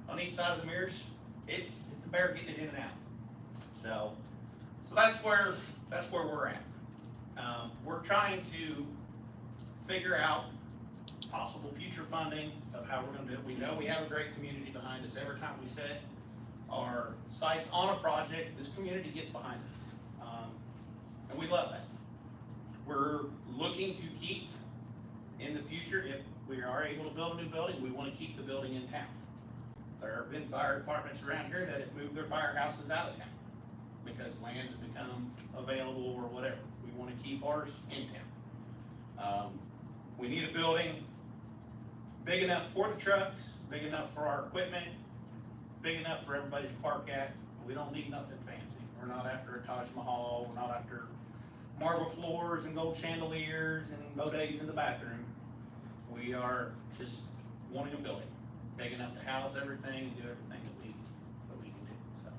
on each side of the mirrors. It's a bear getting it in and out. So that's where we're at. We're trying to figure out possible future funding of how we're gonna do it. We know we have a great community behind us. Every time we set our sights on a project, this community gets behind us. And we love that. We're looking to keep, in the future, if we are able to build a new building, we wanna keep the building in town. There have been fire departments around here that have moved their firehouses out of town because land has become available or whatever. We wanna keep ours in town. We need a building big enough for the trucks, big enough for our equipment, big enough for everybody to park at. We don't need nothing fancy. We're not after a Taj Mahal, we're not after marble floors and gold chandeliers and bidets in the bathroom. We are just wanting a building, big enough to house everything and do everything that we can do, so.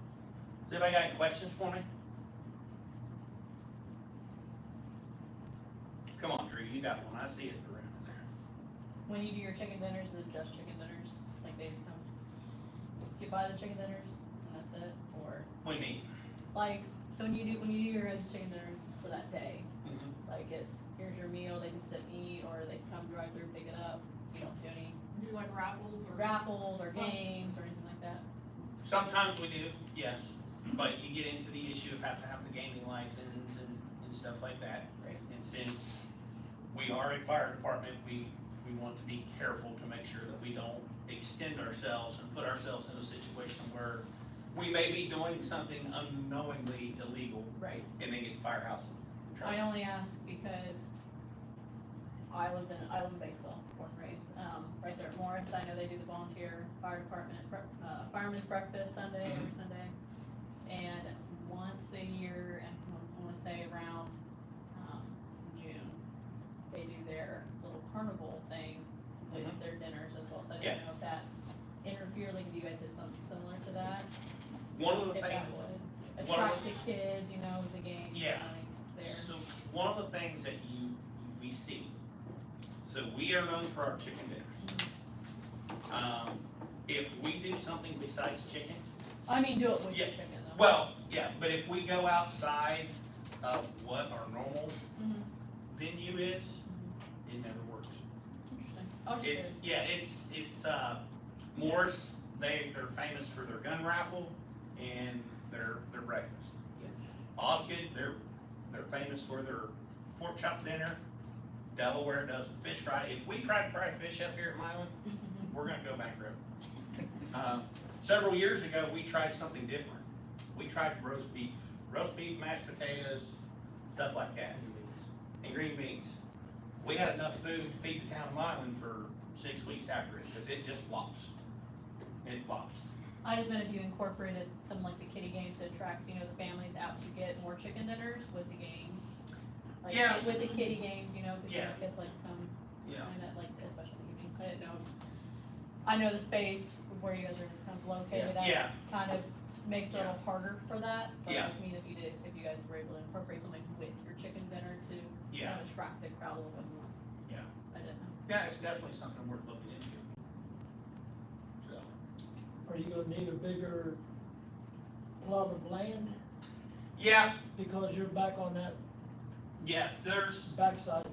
Does anybody got any questions for me? Come on, Drew, you got one, I see it around there. When you do your chicken dinners, is it just chicken dinners? Like they just come, you buy the chicken dinners and that's it? Or What do you mean? like, so when you do your chicken dinner for that day, like it's, here's your meal, they can sit and eat, or they can come drive through, pick it up. You don't do any Do like raffles or? raffles or games or anything like that? Sometimes we do, yes, but you get into the issue of having to have the gaming license and stuff like that. Right. And since we are a fire department, we want to be careful to make sure that we don't extend ourselves and put ourselves in a situation where we may be doing something unknowingly illegal Right. and then get firehouse in trouble. I only ask because I live in Batesville, born and raised, right there at Morris. I know they do the volunteer fire department, fireman's breakfast Sunday, every Sunday. And once a year, and I wanna say around, June, they do their little carnival thing with their dinners as well. So I Yeah. didn't know if that interfered, like if you guys did something similar to that. One of the If that things, would one of attract the kids, you know, the games Yeah. going there. so one of the things that we see, so we are known for our chicken dinners. If we do something besides chicken, I mean, do it with Yeah. your chicken though. well, yeah, but if we go outside of what our normal Mhm. venue is, it never works. Interesting. Oh, sure. It's Morris, they're famous for their gun raffle and their breakfast. Yeah. Osgood, they're famous for their pork chop dinner. Delaware does the fish fry. If we try to fry fish up here at Milan, we're gonna go bankrupt. Several years ago, we tried something different. We tried roast beef, mashed potatoes, stuff like that, and green beans. We had enough food to feed the town of Milan for 6 weeks after it, because it just flops. It flops. I just meant if you incorporated some like the kiddie games to attract, you know, the families out to get more chicken dinners with the games. Like Yeah. with the kiddie games, you know, cause Yeah. kids like to come Yeah. and at like, especially in the evening, I didn't know. I know the space where you guys are kind of located at Yeah, kind of makes it a little harder for that. But Yeah. I just mean if you guys were able to incorporate something with your chicken dinner to yeah, kind of attract the crowd a little bit more. Yeah. I didn't know. yeah, it's definitely something worth looking into. So, Are you gonna need a bigger plot of land? yeah, Because you're back on that yes, backside,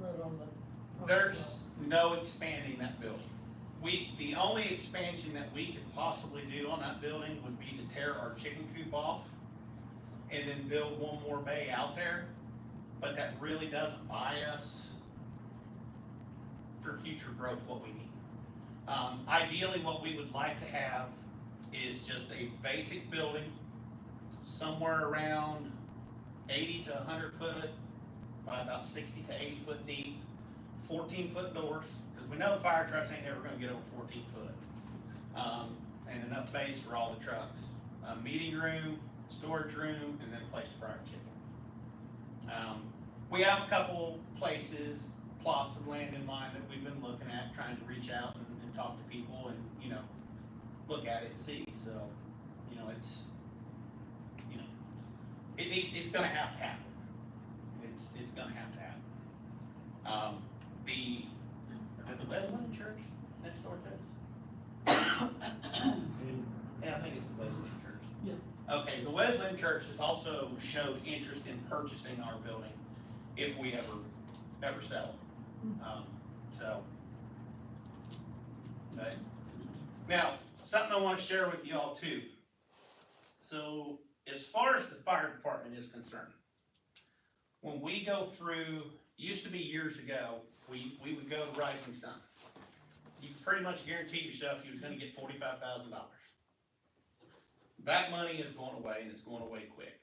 right on the. there's no expanding that building. The only expansion that we could possibly do on that building would be to tear our chicken coop off and then build one more bay out there, but that really doesn't buy us for future growth what we need. Ideally, what we would like to have is just a basic building, somewhere around 80 to 100 foot, by about 60 to 80 foot deep, 14-foot doors, because we know the fire trucks ain't never gonna get over 14 foot. And enough space for all the trucks. A meeting room, storage room, and then a place for our chicken. We have a couple places, plots of land in mind that we've been looking at, trying to reach out and talk to people and, you know, look at it and see, so, you know, it's, you know, it's gonna have to happen. It's gonna have to happen. The Wesleyan Church next door to us? Yeah, I think it's the Wesleyan Church. Yeah. Okay, the Wesleyan Church has also showed interest in purchasing our building if we ever sell it. So. But, now, something I wanna share with you all too. So, as far as the fire department is concerned, when we go through, used to be years ago, we would go to Rising Sun. You pretty much guaranteed yourself you was gonna get $45,000. That money is going away, and it's going away quick.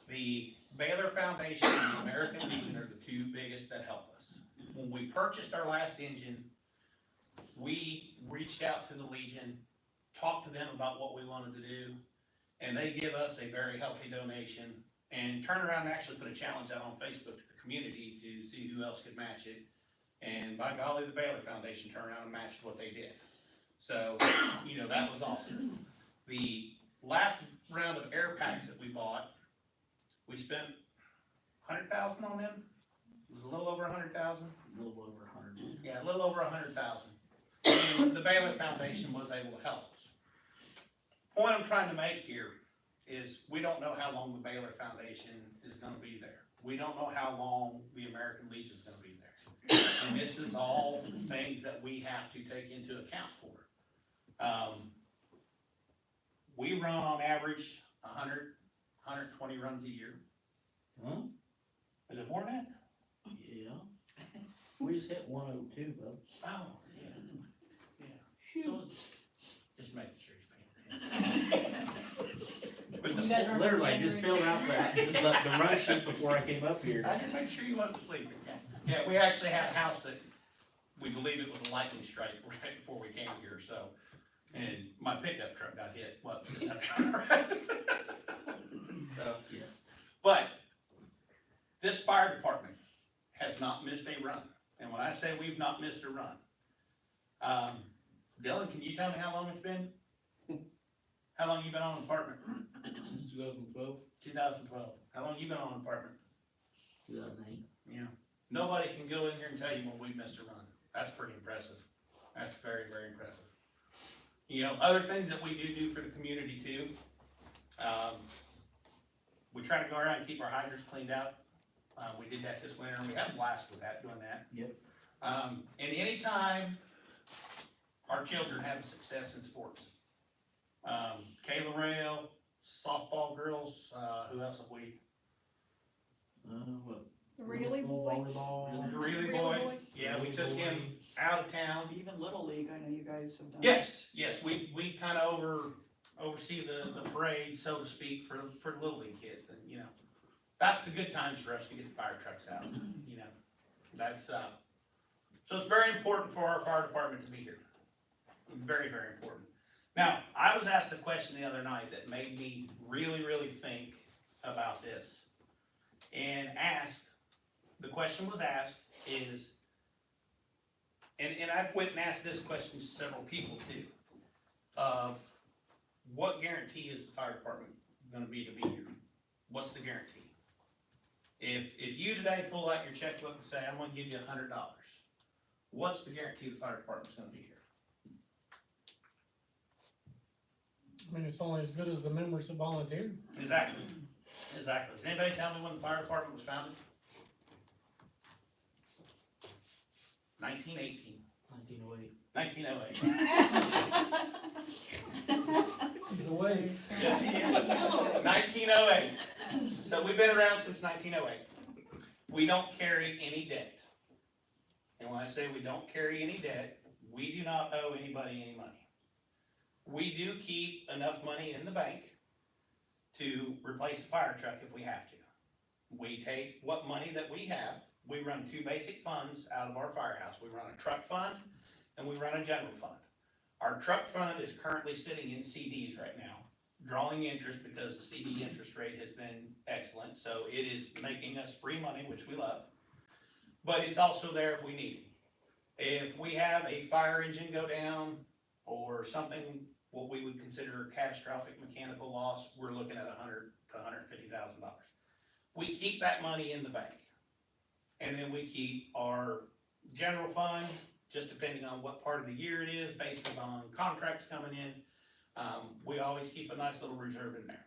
The Baylor Foundation and the American Legion are the two biggest that help us. When we purchased our last engine, we reached out to the Legion, talked to them about what we wanted to do, and they give us a very healthy donation, and turn around and actually put a challenge out on Facebook to the community to see who else could match it. And by golly, the Baylor Foundation turned around and matched what they did. So, you know, that was awesome. The last round of air packs that we bought, we spent $100,000 on them. It was a little over $100,000. A little over 100. Yeah, a little over $100,000. And the Baylor Foundation was able to help us. Point I'm trying to make here is we don't know how long the Baylor Foundation is gonna be there. We don't know how long the American Legion is gonna be there. And this is all things that we have to take into account for. We run on average 120 runs a year. Huh? Is it more than that? Yeah. We just hit 102, bub. Oh, yeah. So, just making sure he's paying attention. But You guys remember Literally, I just January? filled out the run sheet before I came up here. I can make sure you wasn't sleeping. Yeah, we actually have a house that, we believe it was a lightning strike right before we came here, so, and my pickup truck got hit, So, Yeah. but, this fire department has not missed a run, and when I say we've not missed a run, Dylan, can you tell me how long it's been? How long you been on the department? Since 2012? 2012. How long you been on the department? 2008. Yeah. Nobody can go in here and tell you when we missed a run. That's pretty impressive. That's very, very impressive. You know, other things that we do for the community too. We try to go around and keep our hydrants cleaned out. We did that this winter, and we had a blast with that, doing that. Yep. And anytime our children have success in sports, Kayla Rail, softball girls, who else have we? What? The Really Boy. Volleyball. The Really Really Boy. Boy. Yeah, we took him out of town. Even Little League, I know you guys have done. Yes, we kind of oversee the parade, so to speak, for Little League kids, and, you know, that's the good times for us to get the fire trucks out, you know, that's, so it's very important for our fire department to be here. It's very, very important. Now, I was asked a question the other night that made me really, really think about this, and the question was asked is, and I went and asked this question to several people too, of what guarantee is the fire department gonna be to be here? What's the guarantee? If you today pull out your checkbook and say, I'm gonna give you $100, what's the guarantee the fire department's gonna be here? I mean, it's only as good as the members that volunteer. Exactly. Does anybody tell me when the fire department was founded? 1918. 1908. 1908. He's away. Yes, he is. 1908. So we've been around since 1908. We don't carry any debt. And when I say we don't carry any debt, we do not owe anybody any money. We do keep enough money in the bank to replace a fire truck if we have to. We take what money that we have, we run two basic funds out of our firehouse. We run a truck fund and we run a general fund. Our truck fund is currently sitting in CDs right now, drawing interest because the CD interest rate has been excellent. So it is making us free money, which we love. But it's also there if we need it. If we have a fire engine go down or something, what we would consider a catastrophic mechanical loss, we're looking at $100,000 to $150,000. We keep that money in the bank. And then we keep our general fund, just depending on what part of the year it is, based on contracts coming in. We always keep a nice little reserve in there.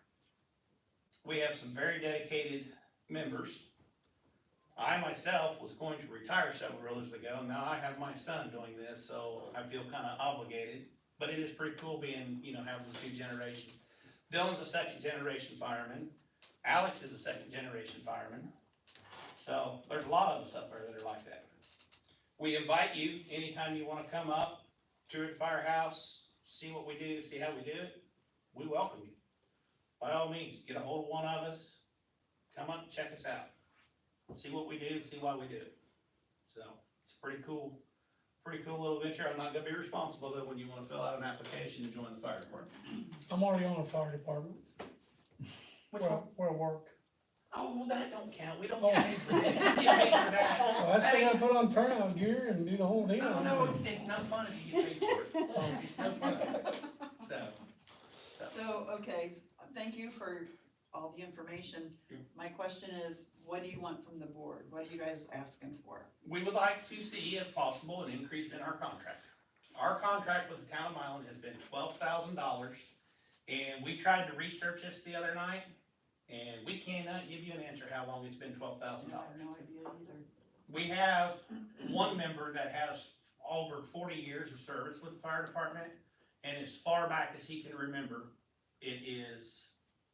We have some very dedicated members. I myself was going to retire several years ago, and now I have my son doing this, so I feel kind of obligated. But it is pretty cool being, you know, having the two generations. Dylan's a second generation fireman. Alex is a second generation fireman. So there's a lot of us up there that are like that. We invite you anytime you want to come up, tour the firehouse, see what we do, see how we do it. We welcome you. By all means, get a hold of one of us, come up and check us out. See what we do, see why we do it. So it's a pretty cool pretty cool little venture. I'm not gonna be responsible though when you wanna fill out an application to join the fire department. I'm already on the fire department, Which where, one? where I work. Oh, that don't count. We don't Oh. get paid for that. We get paid for that. Well, I still gotta put on turnout gear and do the whole deal. Oh, no, it's no fun if you get paid for it. It's no fun. So, okay, thank you for all the information. Sure. My question is, what do you want from the board? What are you guys asking for? We would like to see, if possible, an increase in our contract. Our contract with the town of Milan has been $12,000, and we tried to research this the other night, and we cannot give you an answer how long it's been I $12,000. have no idea either. We have one member that has over 40 years of service with the fire department, and as far back as he can remember, it is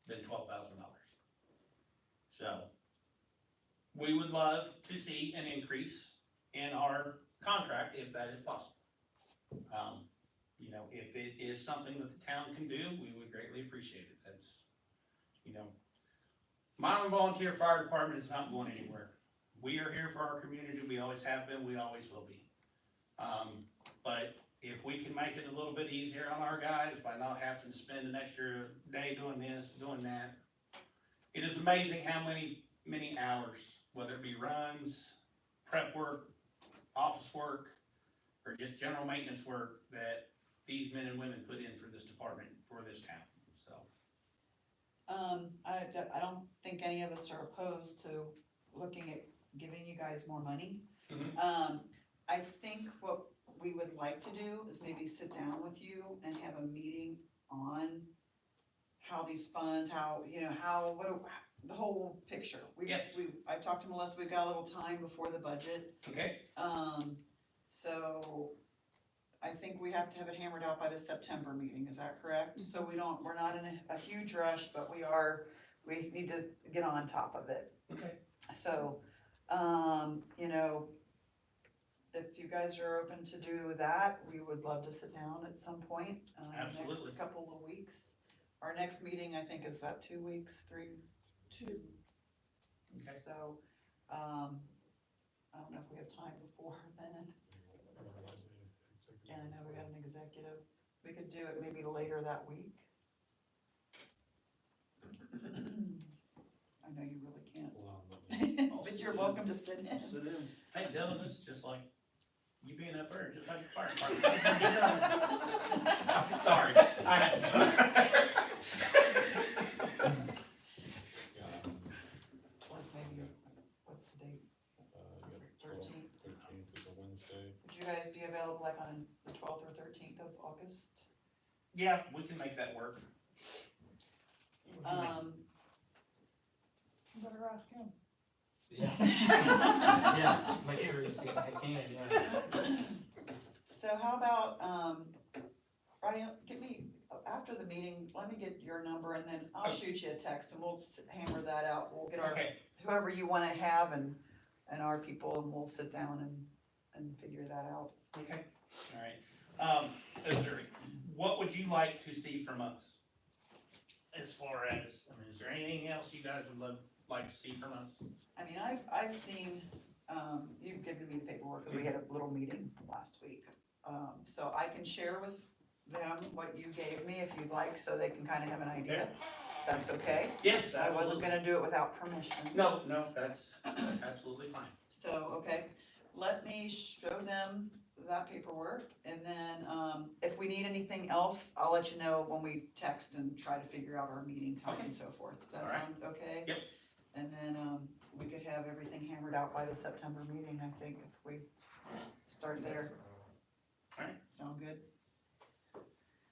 been $12,000. So, we would love to see an increase in our contract if that is possible. You know, if it is something that the town can do, we would greatly appreciate it. That's, you know, Milan Volunteer Fire Department is not going anywhere. We are here for our community, we always have been, we always will be. But if we can make it a little bit easier on our guys by not having to spend an extra day doing this, doing that. It is amazing how many hours, whether it be runs, prep work, office work, or just general maintenance work that these men and women put in for this department, for this town, so. I don't think any of us are opposed to looking at giving you guys more money. I think what we would like to do is maybe sit down with you and have a meeting on how these funds, how, you know, the whole picture. Yes. I talked to Melissa, we've got a little time before the budget. Okay. So I think we have to have it hammered out by the September meeting, is that correct? So we're not in a huge rush, but we need to get on top of it. Okay. So, you know, if you guys are open to do that, we would love to sit down at some point, the Absolutely. next couple of weeks. Our next meeting, I think, is that 2 weeks, 3? 2. Okay. So, I don't know if we have time before then. Yeah, I know we got an executive. We could do it maybe later that week. I know you really can't. But you're welcome to sit in. Sit in. Hey, Dylan, this is just like you being up there, just like the fire department. Sorry, I had to. Like maybe, what's the date? 13th? 13th is a Wednesday. Would you guys be available like on the 12th or 13th of August? Yeah, we can make that work. Better ask him. Yeah. Yeah, make sure you can, yeah. So how about, Rodney, get me, after the meeting, let me get your number and then I'll shoot you a text and we'll hammer that out. We'll get our, Okay, whoever you wanna have and our people and we'll sit down and figure that out. okay, alright. What would you like to see from us? As far as, I mean, is there anything else you guys would like to see from us? I mean, I've seen, you've given me the paperwork, cause we had a little meeting last week. So I can share with them what you gave me if you'd like, so they can kinda have an idea. Okay. That's okay? Yes, I wasn't absolutely. gonna do it without permission. No, that's absolutely fine. So, okay, let me show them that paperwork, and then, if we need anything else, I'll let you know when we text and try to figure out our meeting time and so forth. Does that All right. sound okay? Yep. And then, we could have everything hammered out by the September meeting, I think, if we start there. All right. Sound good?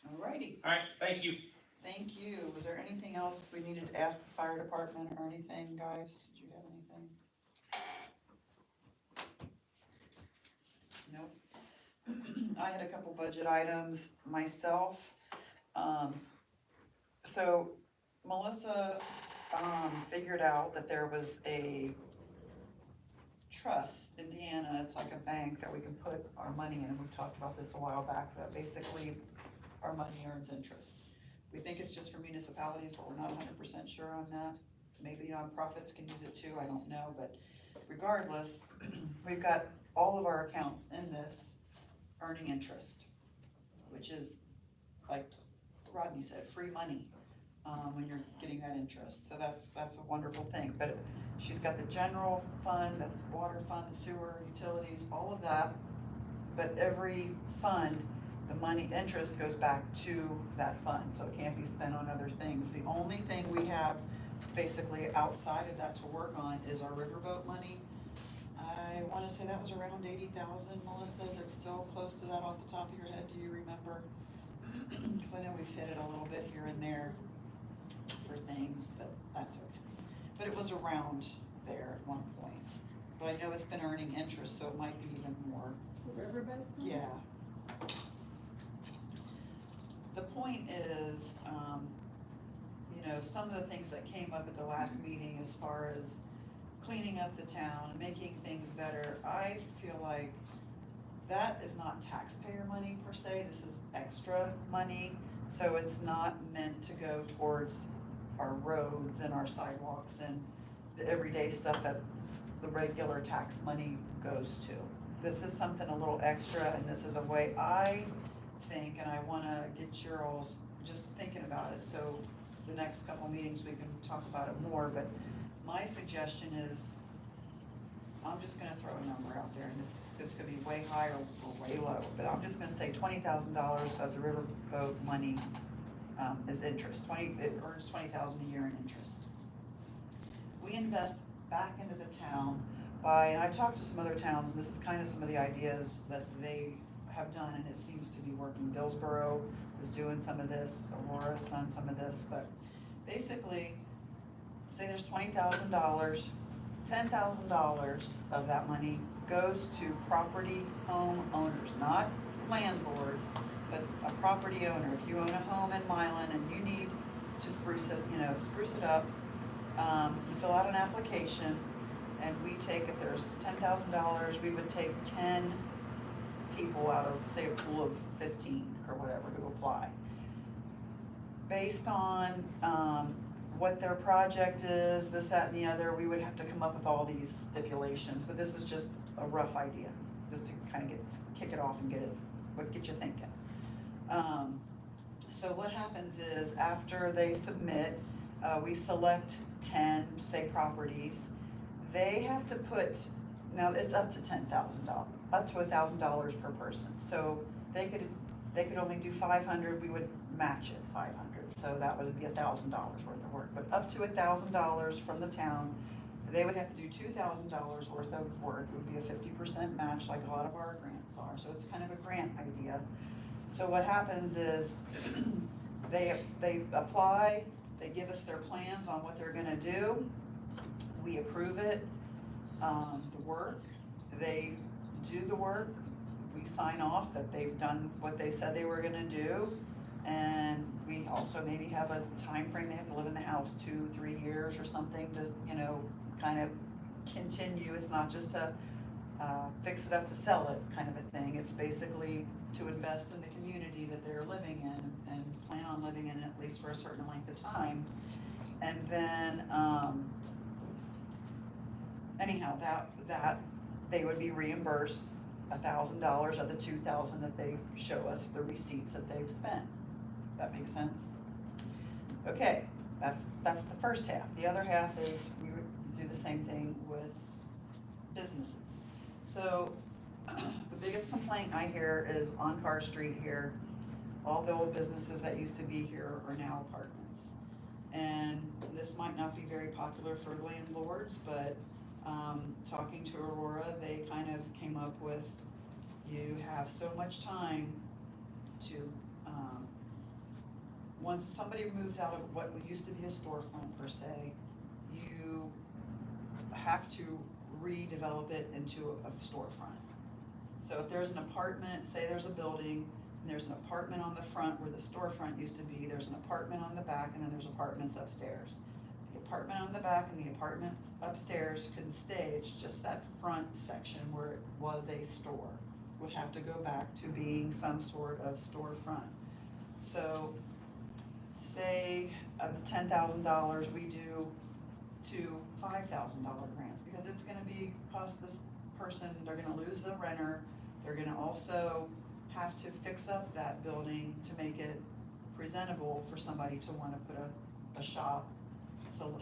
Alrighty, Alright, thank you. thank you. Was there anything else we needed to ask the fire department or anything, guys? Did you have anything? Nope. I had a couple budget items myself. So Melissa, figured out that there was a trust, Indiana, it's like a bank that we can put our money in. We've talked about this a while back, that basically our money earns interest. We think it's just for municipalities, but we're not 100% sure on that. Maybe nonprofits can use it too, I don't know, but regardless, we've got all of our accounts in this, earning interest, which is, like Rodney said, free money, when you're getting that interest, so that's a wonderful thing. But she's got the general fund, the water fund, the sewer, utilities, all of that, but every fund, the money, interest goes back to that fund, so it can't be spent on other things. The only thing we have basically outside of that to work on is our riverboat money. I wanna say that was around 80,000, Melissa, is it still close to that off the top of your head, do you remember? Cause I know we've hit it a little bit here and there for things, but that's okay. But it was around there at one point, but I know it's been earning interest, so it might be even more. Riverboat? Yeah. The point is, you know, some of the things that came up at the last meeting as far as cleaning up the town, making things better, I feel like that is not taxpayer money per se, this is extra money, so it's not meant to go towards our roads and our sidewalks and the everyday stuff that the regular tax money goes to. This is something a little extra, and this is a way I think, and I wanna get your all's just thinking about it, so the next couple meetings we can talk about it more, but my suggestion is, I'm just gonna throw a number out there, and this could be way high or way low, but I'm just gonna say $20,000 of the riverboat money, is interest, it earns $20,000 a year in interest. We invest back into the town by, and I've talked to some other towns, and this is kind of some of the ideas that they have done, and it seems to be working. Dillsboro is doing some of this, Aurora's done some of this, but basically, say there's $20,000, $10,000 of that money goes to property home owners, not landlords, but a property owner. If you own a home in Milan and you need to spruce it up, you fill out an application, and we take, if there's $10,000, we would take 10 people out of, say, a pool of 15 or whatever who apply. Based on, what their project is, this, that, and the other, we would have to come up with all these stipulations, but this is just a rough idea, just to kind of kick it off and get you thinking. So what happens is, after they submit, we select 10, say, properties. They have to put, now it's up to $10,000, up to $1,000 per person. So they could only do 500, we would match it 500. So that would be $1,000 worth of work, but up to $1,000 from the town. They would have to do $2,000 worth of work. It would be a 50% match like a lot of our grants are. So it's kind of a grant idea. So what happens is they apply, they give us their plans on what they're gonna do. We approve it, the work, they do the work, we sign off that they've done what they said they were gonna do, and we also maybe have a time frame. They have to live in the house 2-3 years or something to, kind of continue. It's not just to fix it up to sell it kind of a thing. It's basically to invest in the community that they're living in and plan on living in at least for a certain length of time. And then, anyhow, that they would be reimbursed $1,000 of the $2,000 that they show us, the receipts that they've spent. That makes sense? Okay, that's the first half. The other half is we would do the same thing with businesses. So the biggest complaint I hear is on Carr Street here, all the old businesses that used to be here are now apartments. And this might not be very popular for landlords, but talking to Aurora, they kind of came up with, you have so much time to, once somebody moves out of what used to be a storefront per se, you have to redevelop it into a storefront. So if there's an apartment, say there's a building, and there's an apartment on the front where the storefront used to be, there's an apartment on the back, and then there's apartments upstairs. The apartment on the back and the apartments upstairs can stay, it's just that front section where it was a store would have to go back to being some sort of storefront. So say of the $10,000, we do to $5,000 grants, because it's gonna cost this person, they're gonna lose the renter, they're gonna also have to fix up that building to make it presentable for somebody to wanna put a shop,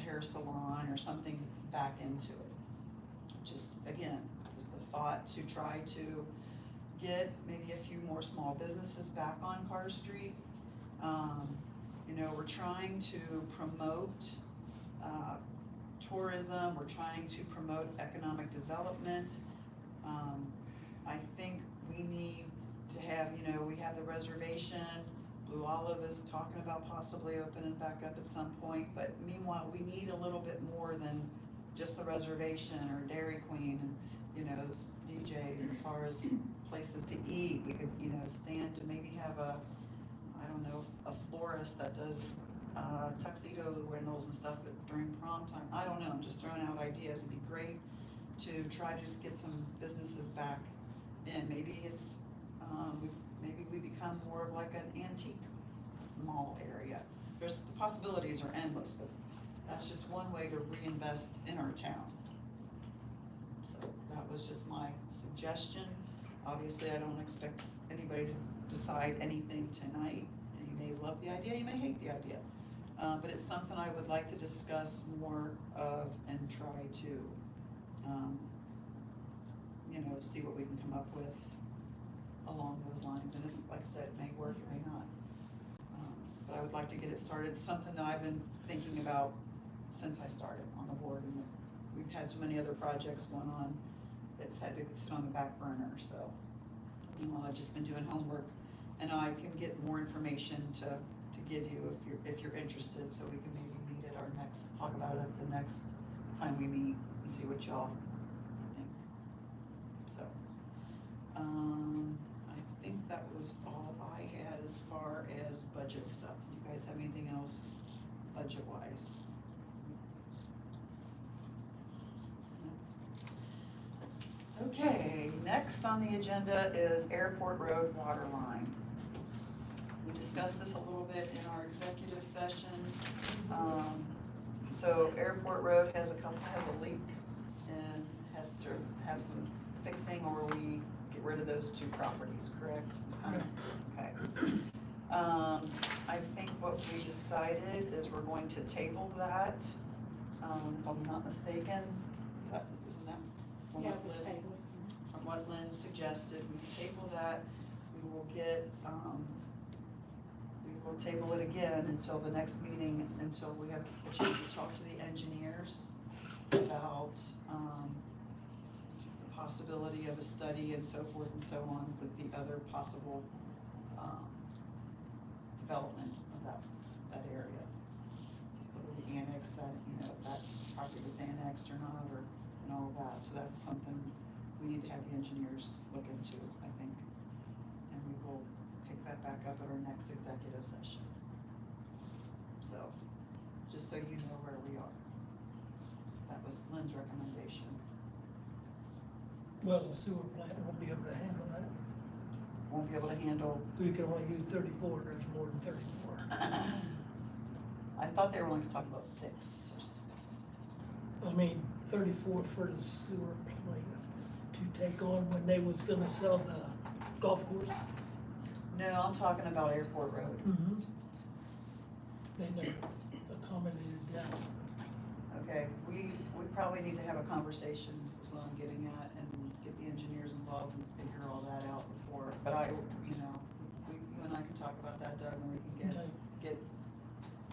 hair salon or something back into it. Just, again, just the thought to try to get maybe a few more small businesses back on Carter Street. You know, we're trying to promote, tourism, we're trying to promote economic development. I think we need to have, you know, we have the reservation, Blue Olive is talking about possibly opening back up at some point, but meanwhile, we need a little bit more than just the reservation or Dairy Queen and, you know, those DJs as far as places to eat. We could, you know, stand to maybe have a, I don't know, a florist that does tuxedo rentals and stuff during prom time. I don't know, I'm just throwing out ideas. It'd be great to try to just get some businesses back in. Maybe it's, maybe we become more of like an antique mall area. The possibilities are endless, but that's just one way to reinvest in our town. So that was just my suggestion. Obviously, I don't expect anybody to decide anything tonight. You may love the idea, you may hate the idea. But it's something I would like to discuss more of and try to, you know, see what we can come up with along those lines. And if, like I said, it may work, it may not. But I would like to get it started. It's something that I've been thinking about since I started on the board, and we've had so many other projects going on that's had to sit on the back burner, so. Meanwhile, I've just been doing homework, and I can get more information to give you if you're interested, so we can maybe meet at our next, talk about it at the next time we meet and see what y'all think. So, I think that was all I had as far as budget stuff. Do you guys have anything else budget-wise? Okay, next on the agenda is Airport Road water line. We discussed this a little bit in our executive session. So Airport Road has a leak and has to have some fixing, or we get rid of those two properties, correct? Okay. I think what we decided is we're going to table that, if I'm not mistaken. Isn't that? from Yeah, what it was Lynn- tabled. From what Lynn suggested, we table that, we will get, we will table it again until the next meeting, until we have a chance to talk to the engineers about, the possibility of a study and so forth and so on with the other possible, development of that area. Whether we annex that, you know, that property that's annexed or not, or, and all of that, so that's something we need to have the engineers look into, I think. And we will pick that back up at our next executive session. So, just so you know where we are. That was Lynn's recommendation. Well, the sewer plant won't be able to handle that. Won't be able to handle, We can only use 34, there's more than 34. I thought they were only talking about 6 or something. I mean, 34 for the sewer plant to take on when they was gonna sell the golf course. No, I'm talking about Airport Road. Mm-hmm. They never accommodated that. Okay, we probably need to have a conversation, is what I'm getting at, and get the engineers involved and figure all that out before, but you and I can talk about that, Doug, and we can Okay. get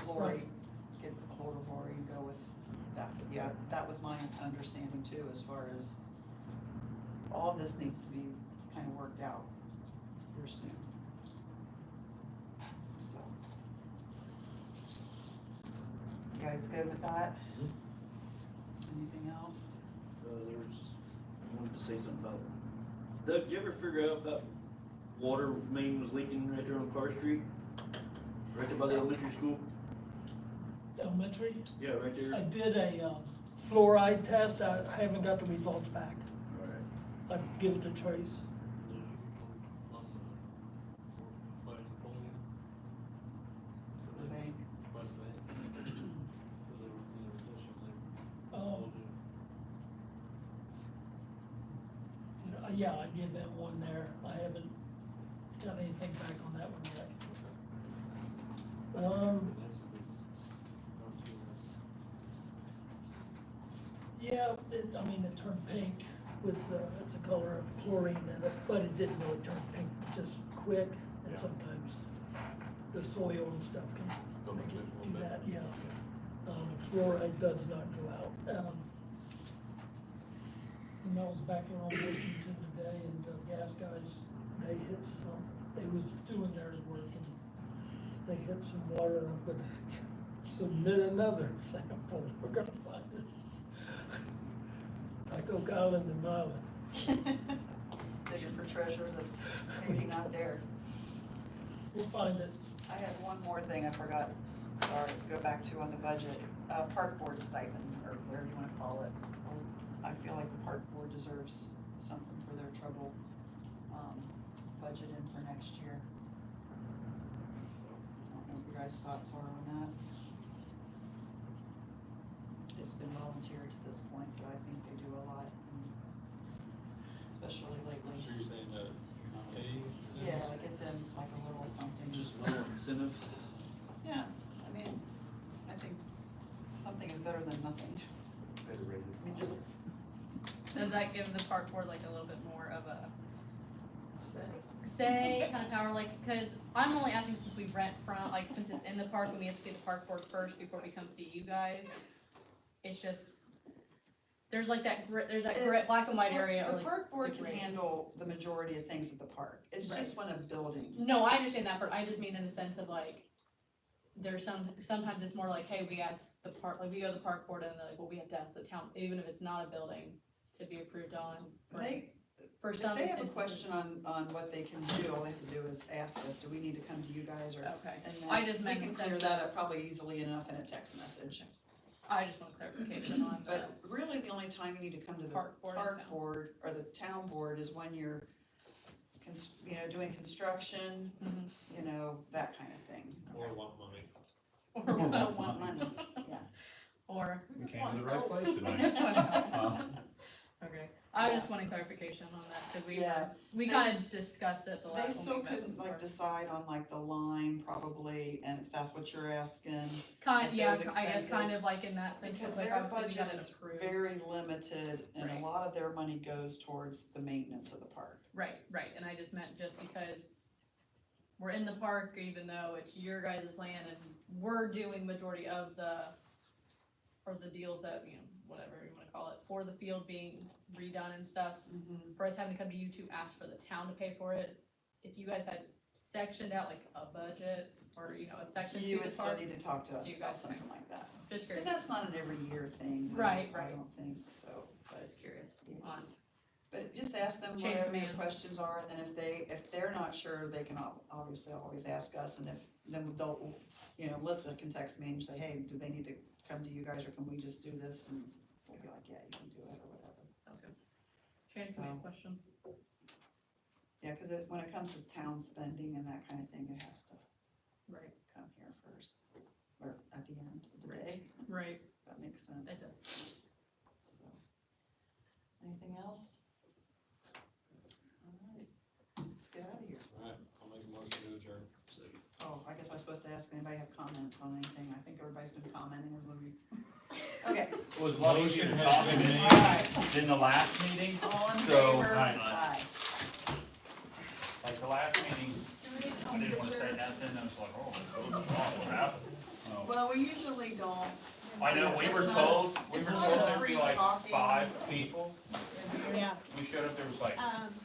Lori, get a hold of Lori and go with that. But yeah, that was my understanding too, as far as all of this needs to be kind of worked out here soon. So. You guys good with that? Anything else? I wanted to say something about, Doug, did you ever figure out if that water main was leaking right there on Carter Street? Right there by the elementary school? Elementary, Yeah, right there. I did a fluoride test, I haven't got the results back. Alright. I'd give it to Trace. The bank? Yeah, I give that one there, I haven't got anything back on that one yet. Yeah, it turned pink with, it's a color of chlorine in it, but it didn't really turn pink, just quick, and Yeah. sometimes the soil and stuff can Don't make make it it a do little that, bit. yeah. Fluoride does not go out. When I was back in Washington today, and the gas guys, they hit some, they was doing their work, and they hit some water, and I'm gonna submit another sample, we're gonna find this. Like Oak Island and Milan. Digging for treasure that's maybe not there. We'll find it. I had one more thing I forgot, sorry, to go back to on the budget, park board stipend, or whatever you wanna call it. I feel like the park board deserves something for their trouble, budgeting for next year. So, I don't know what your guys' thoughts are on that. It's been volunteered to this point, but I think they do a lot, especially lately. So you're saying that pay? Yeah, get them like a little something. Just a little incentive. Yeah, I mean, I think something is better than nothing. I mean, just, Does that give the park board like a little bit more of a say, kind of power, like, cause I'm only asking since we rent from, like, since it's in the park and we have to see the park board first before we come see you guys. It's just, there's like that grit, there's that grit, It's- black and white the park- area. or The like park board can gray. handle the majority of things at the park. It's just when a building. No, I understand that, but I just mean in the sense of like, there's sometimes it's more like, hey, we ask the park, like, we go to the park board and they're like, well, we have to ask the town, even if it's not a building, to be approved on. For If some they have a instances. question on what they can do, all they have to do is ask us, do we need to come to you guys, or, Okay, and I then just we meant can in the clear sense that of- up probably easily enough in a text message. I just want clarification on the But really, the only time you need to come to the park board. and park town. board or the town board is when you're doing construction, Mhm. that kind of thing. Or want money. Or Don't want money, yeah. Or, We came to the right place tonight. okay, I just wanted clarification on that, cause Yeah. we They kinda discussed it the They last one still we met couldn't before. like decide on like the line probably, and if that's what you're asking, Kind, yeah, those I guess kind expenses, of like in that sense, because like their obviously we budget got it is approved. very limited, and a Right. lot of their money goes towards the maintenance of the park. Right, and I just meant just because we're in the park, even though it's your guys' land and we're doing majority of or the deals that, whatever you wanna call it, for the field being redone and stuff, for us having to come to you to ask for the town to pay for it, if you guys had sectioned out like a budget or, a section You to the would still park, need to talk to us You about guys something like that, just cause curious, that's not an every year thing. Right, I right. don't think so, but, just curious yeah. on, But just ask them Chain of whatever your command. questions are, and then if they're not sure, they can obviously always ask us, and then they'll, Elizabeth can text me and say, hey, do they need to come to you guys, or can we just do this, and we'll be like, yeah, you can do it, or whatever. okay. Change my So- question. Yeah, cause when it comes to town spending and that kind of thing, it has to Right, come here first, or at the end of the day, right, if that makes sense. it does. So, anything else? Alright, let's get out of here. Alright, I'll make a motion to adjourn. Oh, I guess I was supposed to ask anybody have comments on anything, I think everybody's been commenting as we. Okay. It was a lot easier to Motion talk has been made. Alright, than the last meeting. all in So, favor? aye. Aye. Like the last meeting, I didn't wanna say nothing, I was like, oh, what happened? Oh. Well, we usually don't. I know, we were It's not told, as- we it's were not told as there'd be free like talking. 5 people. Yeah. We showed up, there was like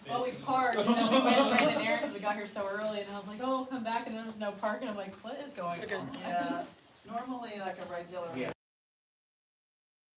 Well, we 50. parked, and then we went and ran an errand, 'cause we got here so early, and I was like, oh, come back, and then there was no parking, I'm like, what is going on? Yeah, normally like a regular. Yeah.